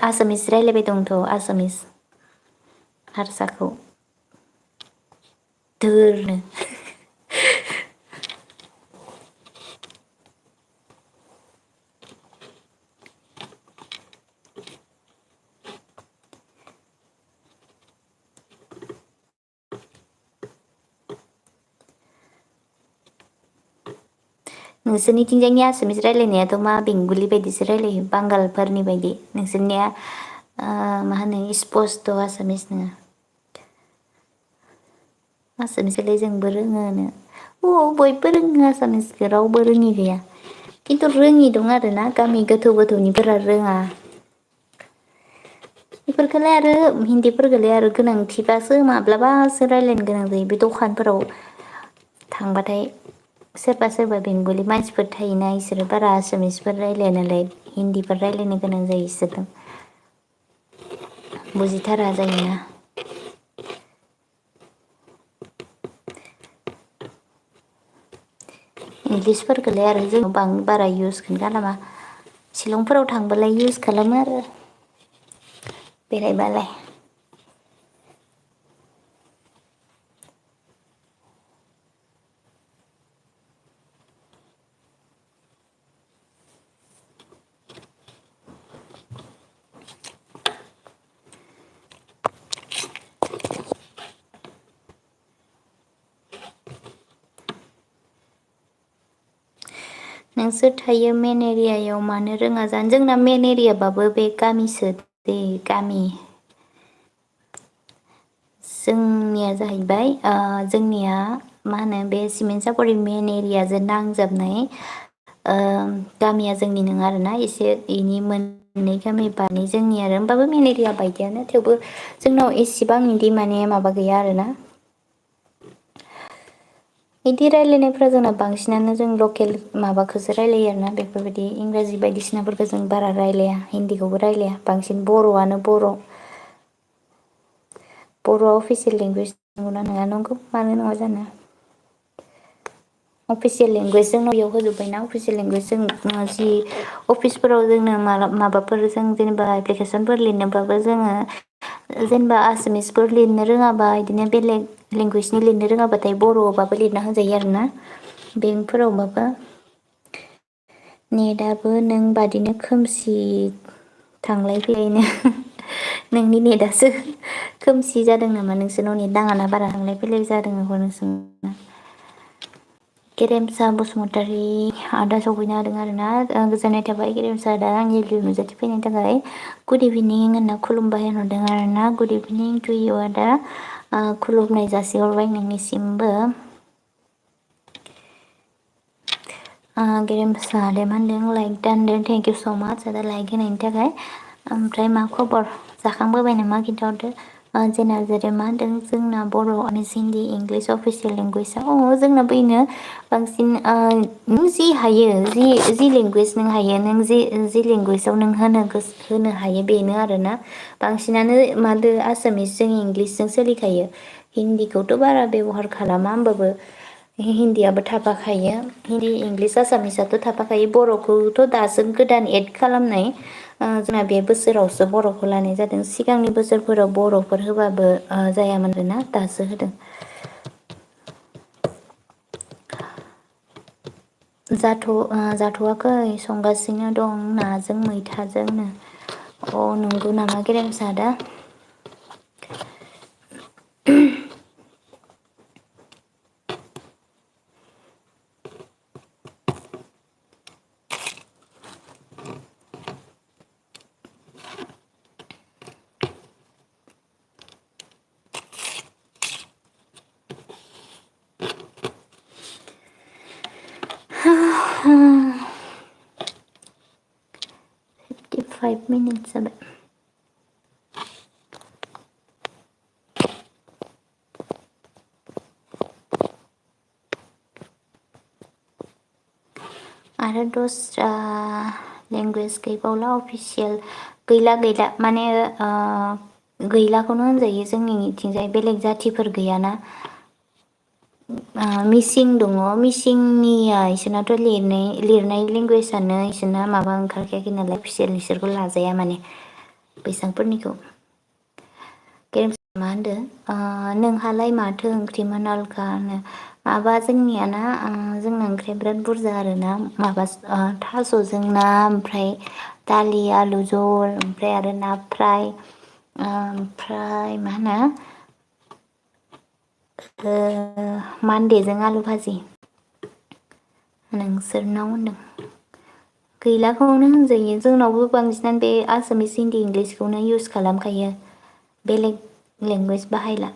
S1: आसामिस रायलायबाय दंथ' आसामिस हारसाखौ दोरनो नोंसोरनिथिंजायनि आसामिस रायलायनायाथ' मा बेंगलि बायदिसो रायलायो बांगालफोरनि बायदि नोंसोरनिया मा होनो स्पस्ट' आसामिस नोङा आसामिसखौलाय जोंबो रोङोनो बयबो रोङो आसामिसखौ रावबो रोङि गैया खिन्थु रोङि दं आरोना गामि गोथौ गोथौनिफोरा रोङा बेफोरखौलाय आरो हिन्दीफोरखौलाय आरो गोनांथिबासो माब्लाबासो रायलायनो गोनां जायो बे दखानफोराव थांबाथाय सोरबा बेंगलि मानसिफोर थायोना इसोरो बारा आसामिसफोर रायलाया नालाय हिन्दीफोर रायलायनो गोनां जायो इसोरजों बुजिथारा जायोना इंलिसफोरखौलाय आरो जों बारा इउसखौनो खालामा शिलंफोराव थांबालाय इउस खालामो आरो बेरायबालाय नोंसोर थायो मेन एरियायाव मानो रोङा जानो? जोंना मेन एरियाबाबो बे गामिसो दे गामि। जोंनिया जाहैबाय जोंनिया मा होनो बे सिमेन्ट सापरि मेन एरियाजों नांजाबनाय गामिया जोंनि नङा आरोना एसे इनि मोननै गामि बारनै जोंनि आरो होमबाबो मेन एरिया बायदियानो थेवबो जोंनाव एसेबां इदि माने माबा गैया आरोना। बिदि रायलायनायफ्रा जोंना बांसिनानो जों लकेल माबाखौसो रायलायो आरोना बेफोरबायदि इंराजि बायदिसिनाफोरखौ जों बारा रायलाया हिन्दीखौबो रायलाया बांसिन बर'आनो बर'। बर'आ अफिसियेल लेंगुवेज नंगौना नङा? नंगौ मानो नङा जानो। अफिसियेल लेंगुवेज जोंनाव बेयाव होजोब्बायना अफिसियेल लेंगुवेज जों जि अफिसफोराव जोंनो माबाफोर जों जेनेबा एप्लिकेसनफोर लिरनोबाबो जोङो जेनेबा आसामिसफोर लिरनो रोङाबा बिदिनो बेलेग लेंगुवेजनि लिरनो रोङाबाथाय बर'बाबो लिरना होजायो आरोना बेंकफोरावबाबो। नेटआबो नों बादिनो खोमसि थांलाय फैलायनो नोंनि नेटासो खोमसि जादों नामा नोंसोरनाव नेट नाङाना बारा थांलाय फैलाय जादों नामा नोंसोरना? गेरेमसा बसुमतारी आदा सफैनो हादों आरोना गोजोननाय थाबाय गेरेमसा आदा आंनि भिडिअ नुजाथिफैनायनि थाखाय गुड इभिनिं होनना खुलुमबाय होनहरदों आरोना गुड इभिनिं टु इउ आदा खुलुमनाय जासिहरबाय नोंनिसिमबो। गेरेमसा आदाया मा होनदों लाइक दानदों थेंक इउ स' माच आदा लाइक होनायनि थाखाय। ओमफ्राय मा खबर जाखांबोबाय नामा खिन्थाहरदो। जेना जेरै मा होनदों जोंना बर' हिन्दी इंलिस अफिसियेल लेंगुवेजआ जोंनाबो इनो बांसिन नों जि हायो जि लेंगुवेज नों हायो नों जि लेंगुवेजाव नों होनो हायो बेनो आरोना बांसिनानो मादो आसामिसजों इंलिसजों सोलिखायो हिन्दीखौथ' बारा बेब'हार खालामा होमबाबो हिन्दीयाबो थाफाखायो हिन्दी इंलिस आसामिसाथ' थाफाखायो बर'खौथ' दासो गोदान एड खालामनाय जोंना बे बोसोरावसो बर'खौ लानाय जादों सिगांनि बोसोरफोराव बर'फोर होबाबो जायामोन आरोना दासो होदों। जाथ'वाखै संगासिनो दं नाजों मैथाजोंनो। नंगौ नामा गेरेमसा आदा? फाइभ मिनिट्स जाबाय। आरो दस्रा लेंगुवेज गैबावला अफिसियेल गैला माने गैलाखौनो होनजायो जोंनिथिंजाय बेलेग जाथिफोर गैयाना। मिसिं दङ मिसिंनिया इसोरनाथ' लिरनाय लेंगुवेजआनो इसोरना माबा ओंखारखायाखै नालाय अफिसियेल इसोरखौ लाजाया माने बेसांफोरनिखौ। गेरेमसा मा होनदों नोंहालाय माथो ओंख्रिमोन आलखा होनो माबा जोंनियाना जोंना ओंख्रिया बिराद बुरजा आरोना माबा थास'जों ना ओमफ्राय दालि आलु जल ओमफ्राय आरो ना फ्राय ओमफ्राय मा होनो मान्देजों आलु भाजि। नोंसोरनाव होनदों गैलाखौनो होनजायो जोंनावबो बांसिनानो बे आसामिस हिन्दी इंलिसखौनो इउस खालामखायो बेलेग लेंगुवेज बाहायला।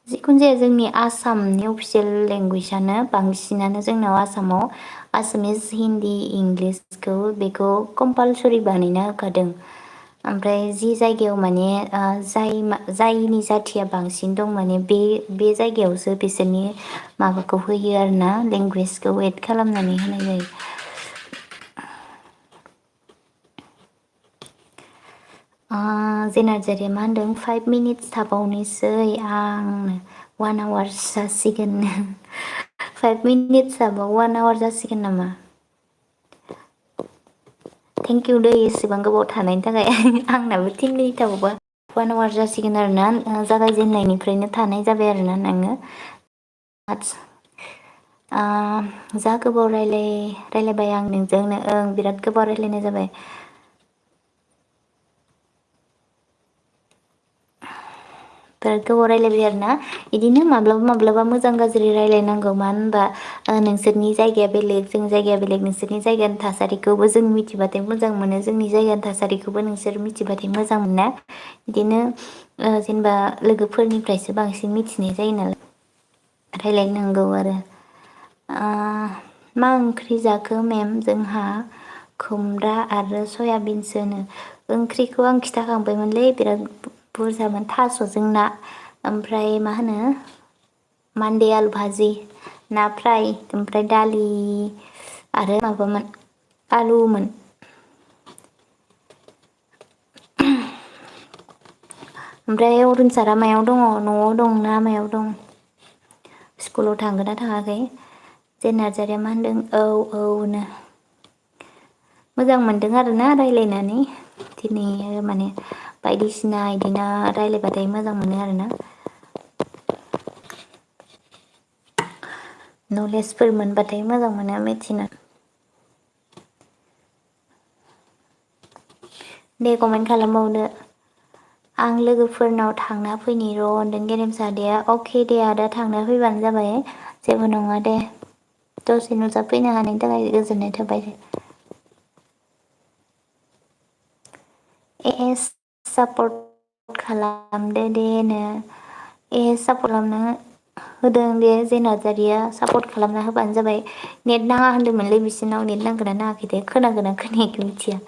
S1: जिखुनु जाया जोंनि आसामनि अफिसियेल लेंगुवेजआनो बांसिनानो जोंनाव आसामाव आसामिस हिन्दी इंलिसखौ बेखौ कम्पालसरि बानायना होखादों ओमफ्राय जि जायगायाव माने जायनि जाथिया बांसिन दं माने बे जायगायावसो बिसोरनि माबाखौ होयो आरोना लेंगुवेजखौ एड खालामनानै होनाय जायो। जेरै मा होनदों 5 मिनिट्स थाबावनोसै आं 1 आवार जासिगोन 5 मिनिट्स थाबा 1 आवार जासिगोन नामा? थेंक इउ दै एसेबां गोबाव थानायनि थाखाय आंनाबो 10 मिनिट थाबावबा 1 आवार जासिगोन आरोना जागायजेननायनिफ्रायनो थानाय जाबाय आरोना नोङो जा गोबाव रायलायबाय आं नोंजोंनो ओं बिराद गोबाव रायलायनाय जाबाय। बिराद गोबाव रायलायबाय आरोना इदिनो माब्लाबा मोजां गाज्रि रायलायनांगौ मानो होनबा नोंसोरनि जायगाया बेलेग जोंनि जायगाया बेलेग नोंसोरनि जायगानि थासारिखौबो जों मिथिबाथाय मोजां मोनो जोंनि जायगानि थासारिखौबो नोंसोर मिथिबाथाय मोजां मोनो बिदिनो जेनेबा लोगोफोरनिफ्रायसो बांसिन मिथिनाय जायो नालाय रायलायनांगौ आरो मा ओंख्रि जाखो मेम जोंहा खुमब्रा आरो सयाबिनसोनो ओंख्रिखौ आं खिन्थाखांबायमोनलै बिराद बुरजामोन थास'जों ना ओमफ्राय मा होनो मान्दे आलु भाजि ना फ्राय ओमफ्राय दालि आरो माबामोन आलुमोन। ओमफ्राय अरुणसारा मायाव दङ न'आव दं ना मायाव दं स्कुलाव थांगोन ना थाङाखै जे नार्जारिया मा होनदों औनो मोजां मोनदों आरोना रायलायनानै दिनै माने बायदिसिना इदिनो रायलायबाथाय मोजां मोनो आरोना नलेजफोर मोनबाथाय मोजां मोनो मिथिनो। दे कमेन्ट खालामबावदो आं लोगोफोरनाव थांना फैनि र' होनदों गेरेमसा आदाया अके दे आदा थांना फैबानो जाबाय जेबो नङा दे दसे नुजाफैनो हानायनि थाखाय गोजोननाय थाबाय दे। एस सापर्ट खालामदो देनो सापर्ट खालामनो होदों दे जे नार्जारिया सापर्ट खालामना होबानो जाबाय नेट नाङा होन्दोंमोनलै बिसोरनाव नेट नांगोना नाङाखै दे खोनागोना खोनायाखै मिथिया।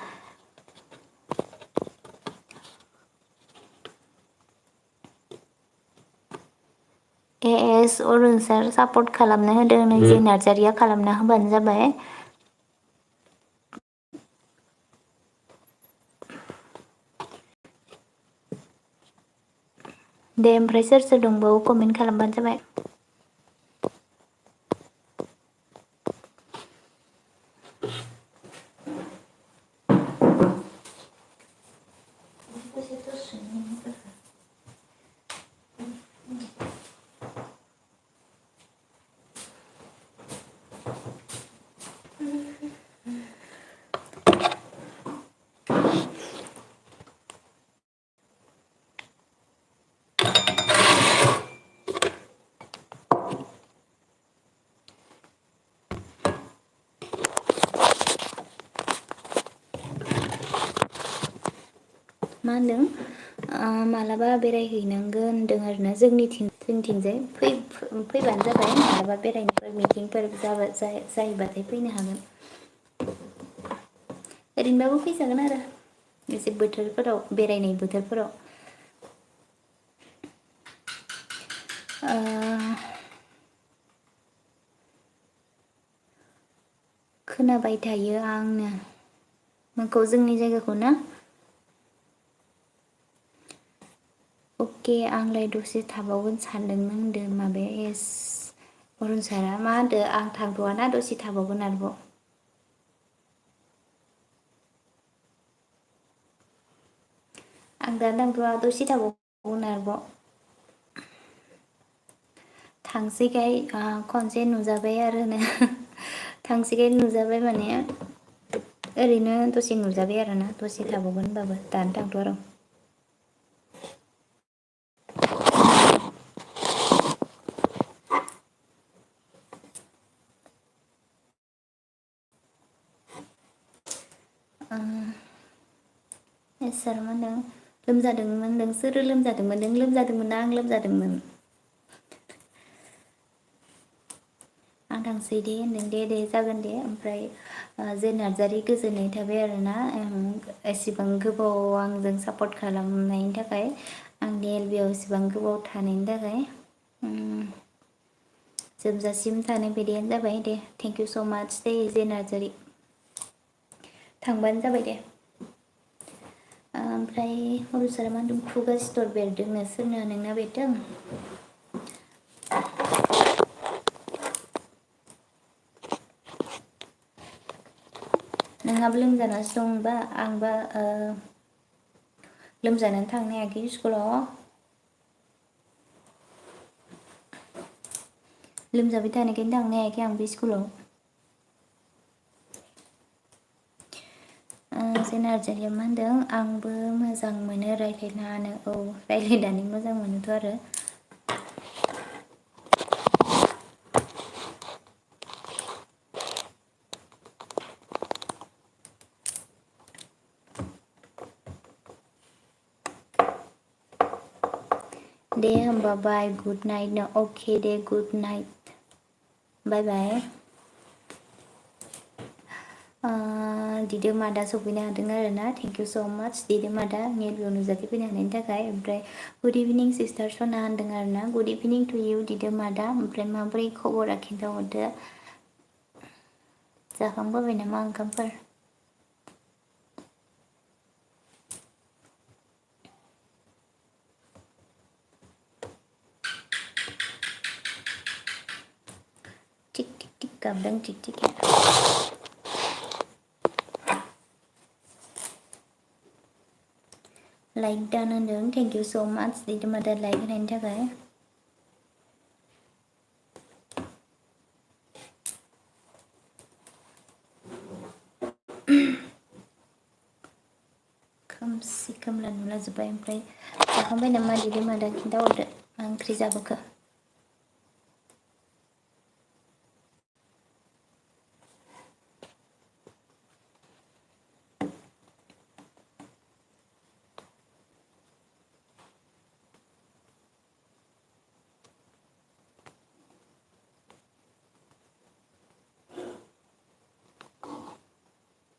S1: अरुणसार सापर्ट खालामनो होदों नै जे नार्जारिया खालामना होबानो जाबाय। दे ओमफ्राय सोर सोर दंबावो कमेन्ट खालामबानो जाबाय। मा होनदों मालाबा बेरायहैनांगोन होनदों आरोना जोंनिथिंजाय फैबानो जाबाय मालाबा बेरायनोफोर मिटिंफोर जायोबाथाय फैनो हागोन। ओरैनोबाबो फैजागोन आरो एसे बोथोरफोराव बेरायनाय बोथोरफोराव खोनाबाय थायो आंनो माखौ जोंनि जायगाखौ ना अके आंलाय दसे थाबावगोन सानदोंमोन होनदों माबाया अरुणसारा मा होनदों आं थांथ'वाना दसे थाबावगोन आरोबाव आं दा थांथ'आ दसे थाबावगोन आरोबाव थांसैखाय खनसे नुजाबाय आरोनो थांसैखाय नुजाबाय माने ओरैनो दसे नुजाबाय आरोना दसे थाबावगोन होनबाबो दानो थांथ'आ र'। सार मा होनदों लोमजादोंमोन नों सोरो लोमजादोंमोन नों लोमजादोंमोन ना आं लोमजादोंमोन आं थांसै दे होनदों दे जागोन दे ओमफ्राय जे नार्जारि गोजोननाय थाबाय आरोना एसेबां गोबाव आंजों सापर्ट खालामनायनि थाखाय आंनि एलबियाव एसेबां गोबाव थानायनि थाखाय जोबजासिम थानाय बायदियानो जाबाय दे थेंक इउ स' माच दे जे नार्जारि थांबानो जाबाय दे ओमफ्राय अरुनसारा मा होनदों खुगा सिथर बेरदोंनो सोरनो नोंना बेरदों नोंहाबो लोमजानासो दंबा आंबा लोमजानानै थांनो हायाखै स्कुलाव लोमजाबाय थानायखायनो थांनो हायाखै आं बे स्कुलाव। नार्जारिया मा होनदों आंबो मोजां मोनो रायज्लायनो। औ रायज्लायनानै मोजां मोनोथ' आरो। दे होमबा बाय गुड नाइट नो अके दे गुड नाइट बाय बाय। दिदोम आदा सफैनो हादों आरो ना थेंक इउ स' माच दिदोम आदा आंनि भिडिअ नुजाथि फैनो हानायनि थाखाय। ओमफ्राय गुड इभिनिं सिस्टार सना होनदों आरो ना गुड इभिनिं टु इउ दिदोम आदा। ओमफ्राय माबोरै खबरा खिन्थाहरदो जाखांबोबाय नामा ओंखामफोर? टिक टिक टिक गाबदों टिक टिक। लाइक दान होनदों थेंक इउ स' माच दिदोम आदा लाइक होनायनि थाखाय। खोमसि खोमला नुलाजोब्बाय। ओमफ्राय जाखांबाय नामा दिदोम आदा खिन्थाहरदो मा ओंख्रि जाबोखो?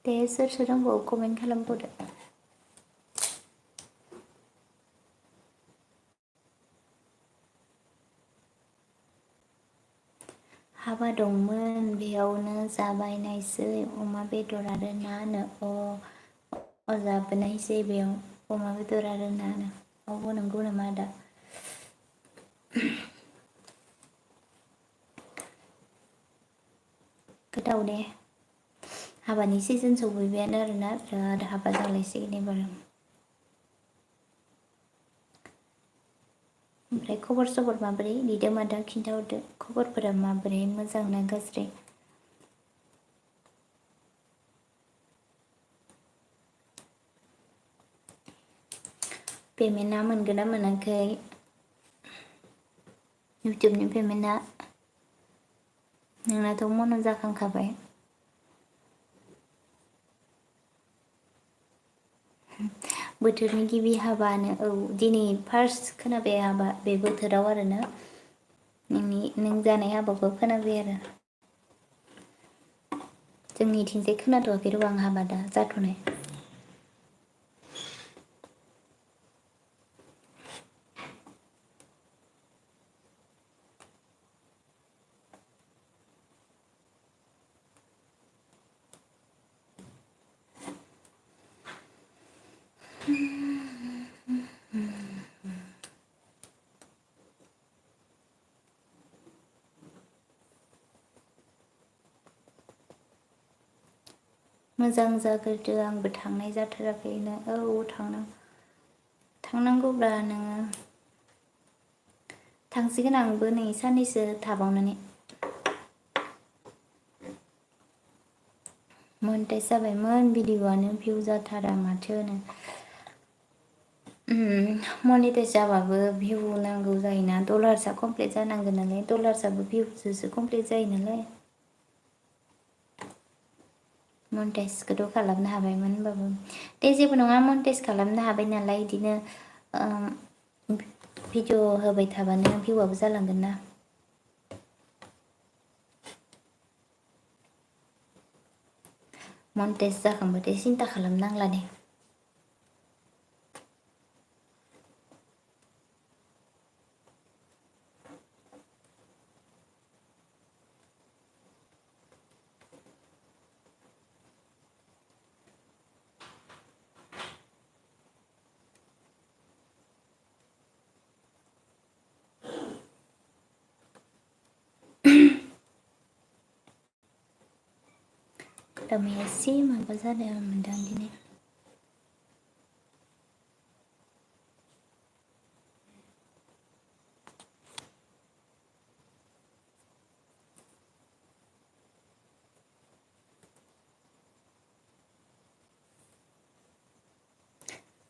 S1: दे सोर सोर दंबावो कमेन्ट खालामबावदो। हाबा दंमोन बेयावनो जाबायनायसै अमा बेदर आरो नानो। जाबोनायसै बेयाव अमा बेदर आरो नानो। नंगौ नामा आदा? गोथाव दे हाबानि सिजोन सफैबायानो आरोना बिराद हाबा जालायसिगोन एबार। ओमफ्राय खबर सबर माबोरै दिदोम आदा खिन्थाहरदो खबरफोरा माबोरै मोजां ना गाज्रि? पेमेन्टआ मोनगोन ना मोनाखै इउटुबनि पेमेन्टआ? नोंनाथ' मन' जाखांखाबाय। बोथोरनि गिबि हाबानो औ दिनै फार्स्ट खोनाबाय हाबा बे बोथोराव आरोना। नों जानाय हाबाखौ खोनाबाय आरो। जोंनिथिंजाय खोनाथ'वाखै र' आं हाबा दा जाथ'नाय। मोजां जाग्रोदो आंबो थांनाय जाथाराखैनो। औ थांनांगौब्ला नोङो थांसिगोन आंबो नै साननैसो थाबावनानै। मनिटाइज जाबायमोन भिडिअ'आनो भिउ जाथारा माथोनो। मनिटाइज जाबाबो भिउ नांगौ जायोना डलार्सआ कमप्लिट जानांगोन नालाय डलार्सआबो भिउजोंसो कमप्लिट जायो नालाय। मनिटाइसखौथ' खालामनो हाबायमोन होनबाबो दे जेबो नङा मनिटाइस खालामनो हाबाय नालाय बिदिनो भिडिअ होबाय थाबानो भिउआबो जालांगोन ना। मनिटाइज जाखांबाथाय सिन्था खालामनांला दे। गारामाया एसे माबा जादों मोनदां दिनै।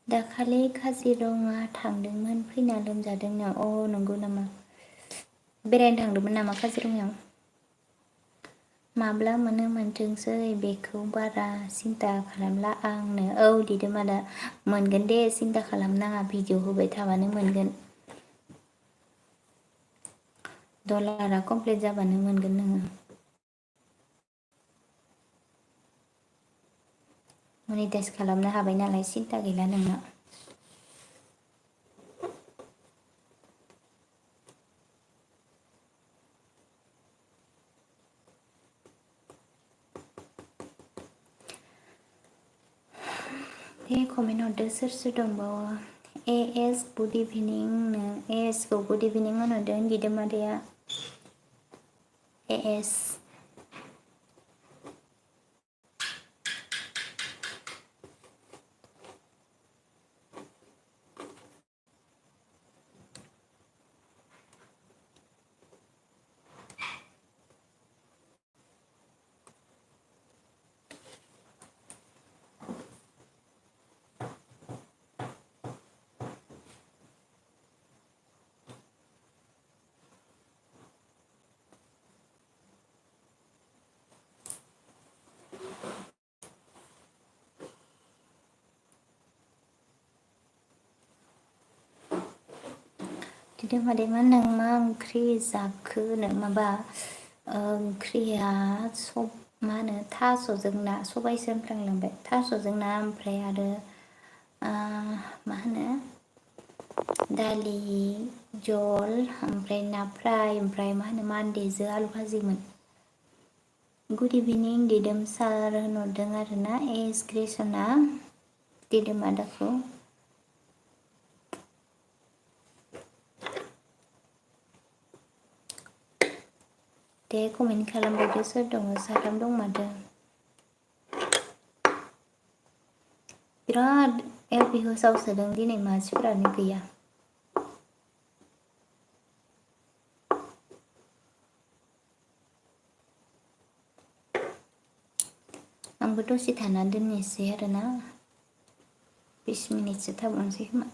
S1: दाखालि काजिरङा थांदोंमोन फैना लोमजादोंनो। नंगौ नामा? बेरायनो थांदोंमोन नामा काजिरङायाव? माब्ला मोनो मोनथोंसै बेखौ बारा सिन्था खालामला आंनो। दिदोमादा मोनगोन दे, सिन्था खालामनाङा, भिडिअ होबाय थाबानो मोनगोन। डलारा कमप्लिट जाबानो मोनगोन नोङो। मनिटाइज खालामनो हाबाय नालाय सिन्था गैला नोंना। दे कमेन्ट हरदो सोर सोर दंबावो। एस गुड इभिनिं नो एस खौ गुड इभिनिं होनहरदों दिदोमादैया। एस दिदोमादै मा होनदों? मा ओंख्रि जाखोनो? माबा ओंख्रिया मा होनो थास'जों ना, सबायसो होनफ्लांलांबाय। थास'जों ना ओमफ्राय आरो मा होनो दालि जल ओमफ्राय ना फ्राय ओमफ्राय मा होनो मानदेजों आलु भाजिमोन। गुड इभिनिं दिदोम सार होनहरदों आरोना एस ग्रेसना दिदोम आदाखौ। दे कमेन्ट खालामबावदो सोर दङ। साथाम दं माथो। बिराद एलपि हाउसाव सोदों दिनै मानसिफोरानो गैया। आंबो दसे थाना दोननोसै आरोना 20 मिनिटसो थाबावनोसै खोमा।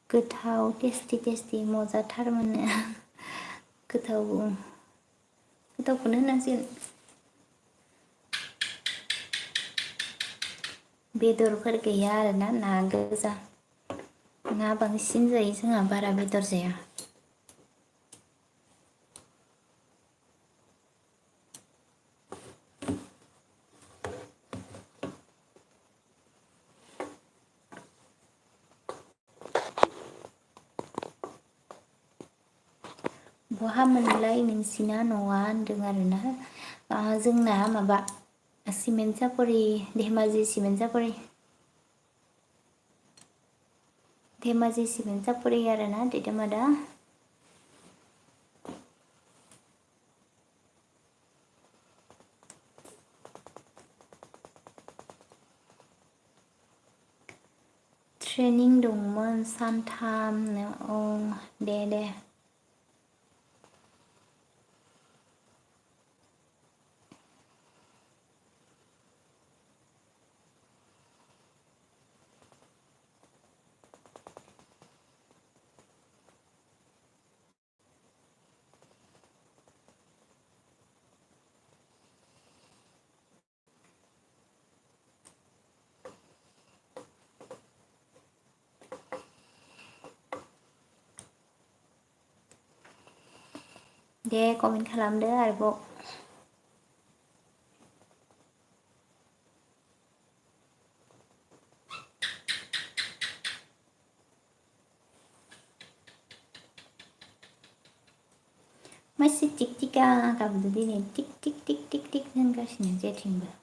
S1: गोथाव टेस्टि मजाथारमोननो। गोथावखौनो होनांसिगोन। बेदरफोर गैया आरोना ना गोजा। ना बांसिन जायो जोंहा, बारा बेदर जाया। बहा मोनलाय नोंसिना न'आ होनदों आरोना। जोंना माबा सिमेन्ट सापरि, धेमाजि सिमेन्ट सापरि। धेमाजि सिमेन्ट सापरि आरोना दिदोम आदा। ट्रेनिं दंमोन सानथामनो। दे कमेन्ट खालामदो आरोबाव। मासि टिक टिका गाबदो दिनै टिक टिक टिक टिक टिक होनगासिनो जेथिंबो।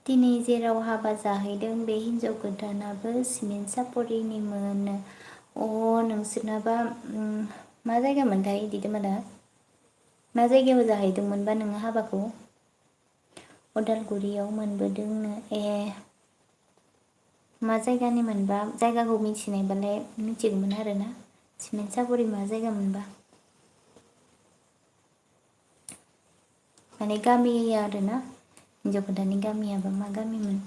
S1: दिनै जेराव हाबा जाहैदों बे हिन्जाव गोदानाबो सिमेन्ट सापरिनिमोन। नोंसोरनाबा मा जायगामोनथाय दिदोम आदा? मा जायगायाव जाहैदोंमोनबा नोङो हाबाखौ? अदालगुरियाव मोनबोदोंनो। मा जायगानि मोनबा जायगाखौ मिथिनायबालाय मिथिगौमोन आरोना सिमेन्ट सापरि मा जायगा मोनबा माने गामिया आरोना हिनजाव गोदाननि गामियाबा मा गामिमोन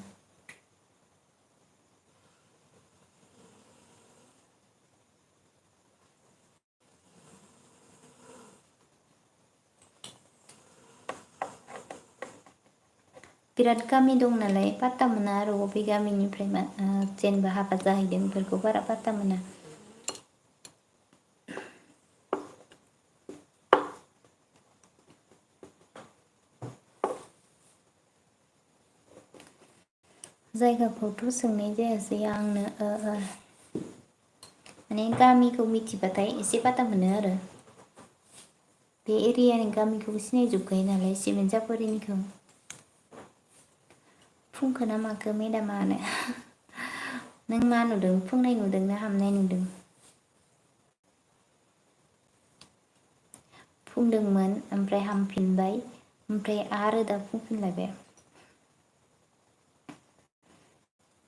S1: बिराद गामि दं नालाय पात्ता मोना आरो बबे गामिनिफ्राय मा जेनेबा हाबा जाहैदों बेफोरखौ बारा पात्ता मोना जायगाखौथ' सोंनाय जायासै आंनो माने गामिखौ मिथिबाथाय एसे पात्ता मोनो आरो बे एरियानि गामिखौबो सिनायजोबखायो नालाय सिमेन्ट सापरिनिखौ फुंखो ना माखो मेदामानो नों मा नुदों फुंनाय नुदों ना हाबनाय नुदों फुंदोंमोन ओमफ्राय हामफिनबाय ओमफ्राय आरो दा फुंफिनलायबाय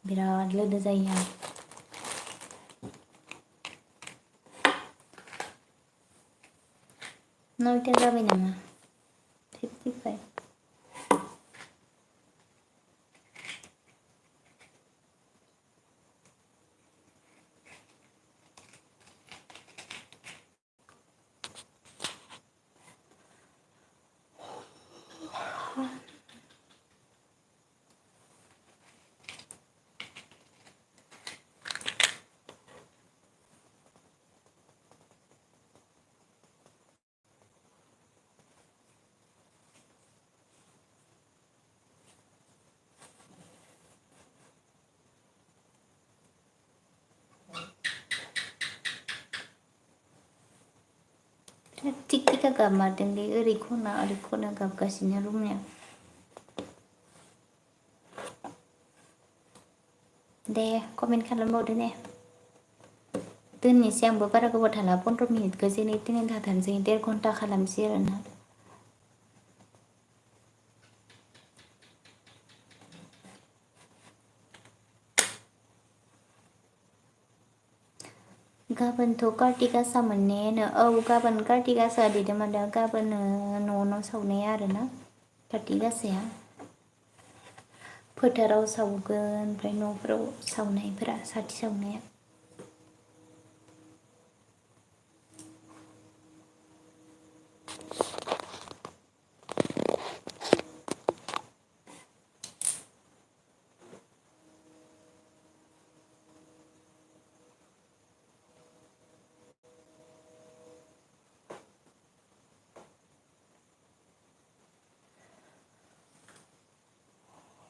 S1: बिराद लोदो जायो आं नयथा जाबाय नामा 55 थिक थिका गाबमारदोंलै ओरै खना गाबगासिनो रुमनिया दे कमेन्ट खालामबावदो दे दोननोसै आंबो बारा गोबाव थाला 15 मिनिटखौ जेने थेने थाथारनोसै 1.5 घन्टा खालामसै आरोना गाबोनथ' कार्तिक गासा मोननायानो औ गाबोन कार्तिक गासा देदोंमोन दा गाबोन न' सावनाया आरोना कार्तिक गासाया फोथाराव सावगोन ओमफ्राय न'फोराव सावनायफोरा साथि सावनाया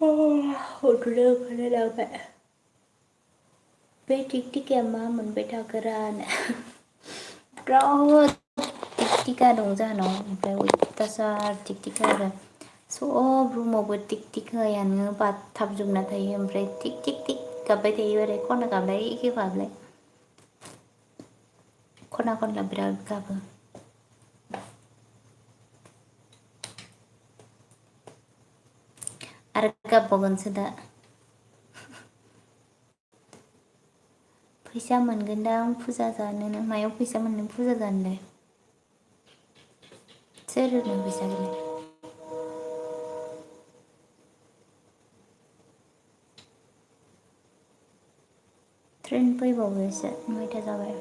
S1: उन्दुनो ओंखारलायलांबाय बे टिकटिकाया मा मोनबाय थाखोरा बिराद टिकटिका दं जाहानाव ओमफ्राय अयथासार टिकटिका आरो सब रुमावबो टिकटिकायानो बाथाबजोबना थायो ओमफ्राय टिक टिक टिक गाबबाय थायो आरो खना गाबलाय एखे गाबलाय खना खनला बिराद गाबो आरो गाबबावगोनसो दा फैसा मोनगोनदां फुजा जानोनो मायाव फैसा मोननो फुजा जानोलाय सोर होगोन फैसाखौलाय ट्रेन फैबावबायसो 9ता जाबाय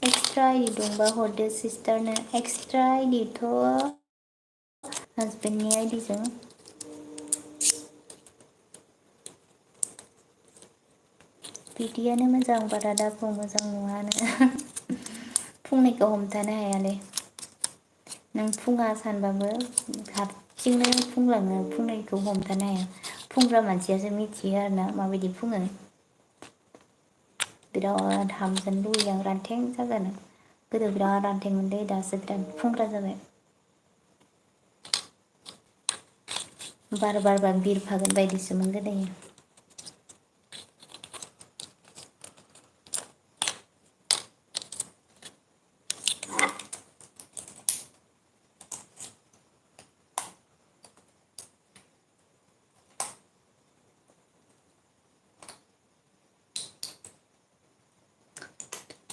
S1: एक्सट्रा आइडि दंबा हरदो सिस्टारनो एक्सट्रा आइडिथ' हासबेन्डनि आइडिजों बिदियानो मोजां बारा दाबुं मोजां नङानो फुंनिखौ हमथानो हायालै नों फुङा सानबाबो हारसिंनो फुंलाङो फुंनिखौ हमथानो हाया फुंग्रा मानसियासो मिथियो आरोना माबायदि फुङो बिराद हामजानो लुगैयो आं रानथें जाजानो गोदो बिराद रानथें मोनलै दासो बिराद फुंग्रा जाबाय बार बारबा बिरफागोन बायदिसो मोनलायलायो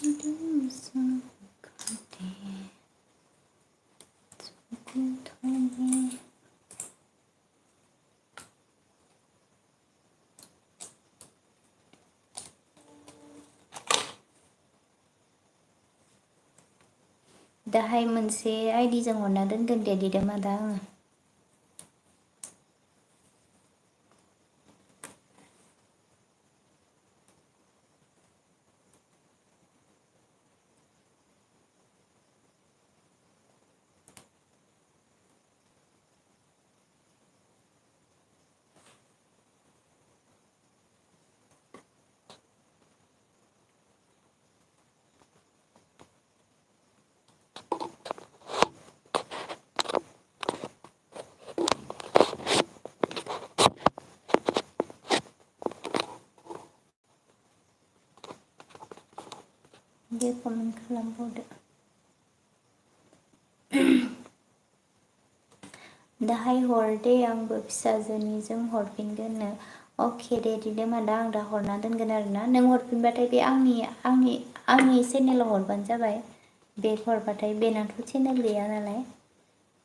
S1: दाहाय मोनसे आइडिजों हरना दोनगोन दे दिदोम आदा आङो दे कमेन्ट खालामबावदो दाहाय हर दे आंबो फिसाजोनिजों हरफिनगोननो अके दे दिदोम आदा आं दा हरना दोनगोन आरोना नों हरफिनबाथाय बे आंनि चेनेलाव हरबानो जाबाय बेग हरबाथाय बेनाथ' चेनेल गैया नालाय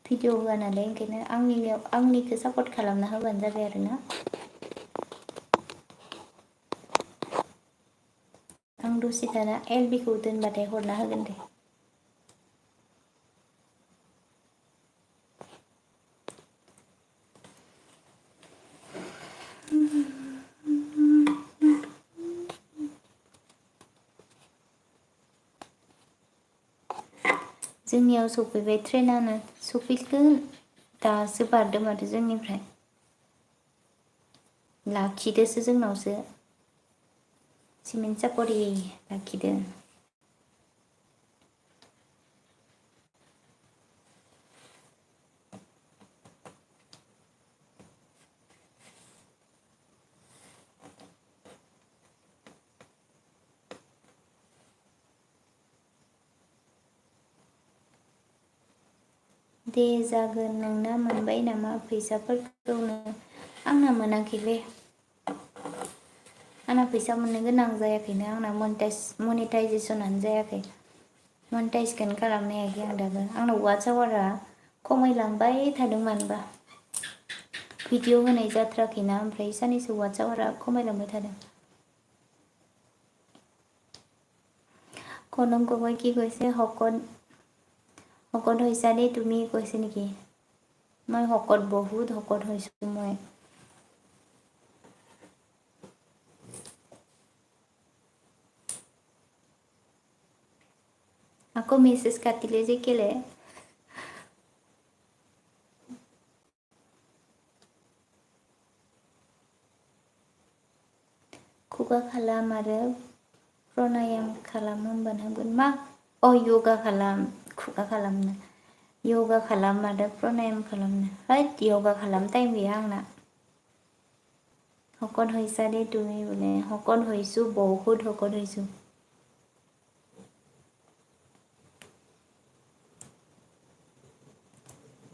S1: भिडिअ होआ नालाय ओंखायनो आंनिखौ सापर्ट खालामना होबानो जाबाय आरोना आं दसे थाना एलबिखौ दोनबाथाय हरना होगोन दे जोंनियाव सफैबाय ट्रेनानो सफैगोन दासो बारदों माथो जोंनिफ्राय लाखिदोसो जोंनावसो सिमेन्ट सापरि लाखिदो दे जागोन नोंना मोनबाय नामा फैसाफोरखौनो आंना मोनाखैलै आंना फैसा मोननो गोनां जायाखैनो आंना मनेटाइजेसनानो जायाखै मनेटाइजखौनो खालामनो हायाखै आं दाबो आंना वाट्स आवारा खमायलांबाय थादों मानोबा भिडिअ होनाय जाथ्राखैना ओमफ्राय साननैसो वाट्स आवारा खमायलांबाय थादों কনক গগৈ কি কৈছে শকত হৈছা দেই তুমি কৈছে নেকি মই শকত বহুত শকত হৈছোঁ মই আকৌ মেছেজ কাটিলে যে কেলে खुगा खालाम आरो प्राणायाम खालाम होनबानो हामगोन मा यगा खालाम खुगा खालामनो यगा खालाम आरो प्राणायाम खालामनो हैद यगा खालाम टाइम गैया आंना শকত হৈছা দেই তুমি বোলে শকত হৈছোঁ বহুত শকত হৈছোঁ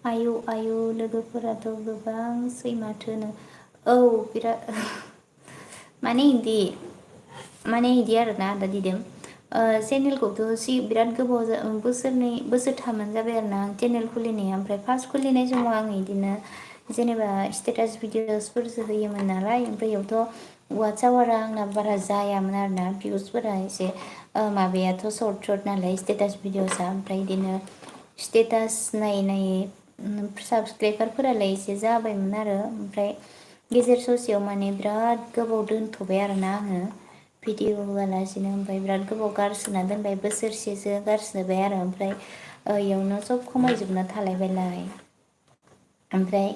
S1: आयु लोगोफोराथ' गोबांसै माथोनो औ बिराद माने इदि आरोना दा दिदोम चेनेलखौथ' बिराद गोबाव बोसोरथामानो जाबाय आरोना आं चेनेल खुलिनाया ओमफ्राय फार्स्ट खुलिनाय समाव आं इदिनो जेनेबा स्टेटास भिडिअसफोरसो होयोमोन नालाय ओमफ्राय इयावथ' वाट्स आवारा आंना बारा जायामोन आरोना भिउसफोरा एसे माबायाथ' सर्ट नालाय स्टेटास भिडिअसआ ओमफ्राय इदिनो स्टेटास नायै साबसक्राइबारफोरालाय एसे जाबायमोन आरो ओमफ्राय गेजेर ससेयाव माने बिराद गोबाव दोनथ'बाय आरोना आङो भिडिअ होआलासिनो ओमफ्राय बिराद गोबाव गारसोना दोनबाय बोसोरसेसो गारसोबाय आरो ओमफ्राय इयावनो सब खमायजोबना थालायबायलाय ओमफ्राय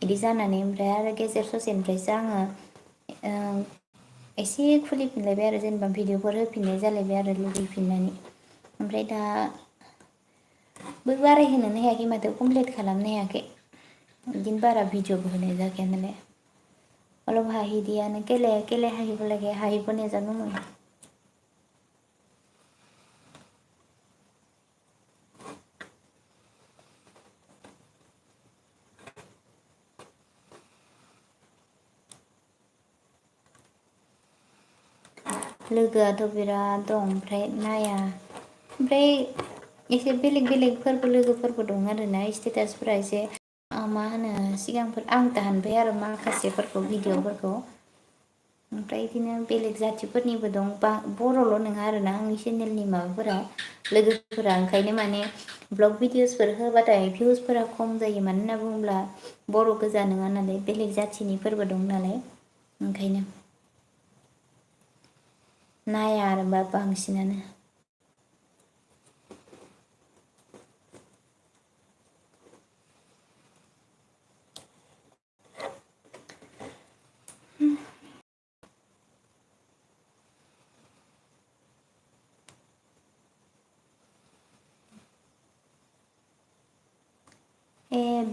S1: इदि जानानै ओमफ्राय आरो गेजेर ससेनिफ्रायसो आङो एसे खुलिफिनलायबाय आरो जेनेबा भिडिअफोर होफिननाय जालायबाय आरो लुगैफिननानै ओमफ्राय दा बै बारायहोनोनो हायाखै माथो कमप्लिट खालामनो हायाखै बिदिनो बारा भिडिअबो होनाय जाखाया नालाय অলপ হাঁহি দিয়া নে কেলে হাঁহিব লাগে হাঁহিব নেজানো মই लोगोआथ' बिराद दं ओमफ्राय नाया ओमफ्राय एसे बेलेग बेलेगफोरबो लोगोफोरबो दं आरोना स्टेटासफोरा एसे मा होनो सिगांफोर आं दानबाय आरो माखासेफोरखौ भिडिअफोरखौ ओमफ्राय बिदिनो बेलेग जाथिफोरनिबो दं बा बर'ल' नङा आरोना आंनि चेनेलनि माबाफोरा लोगोफोरा ओंखायनो माने ब्लग भिडिअसफोर होबाथाय भिउसफोरा खम जायो मानो होनना बुङोब्ला बर' गोजा नङा नालाय बेलेग जाथिनिफोरबो दं नालाय ओंखायनो नाया आरोबा बांसिनानो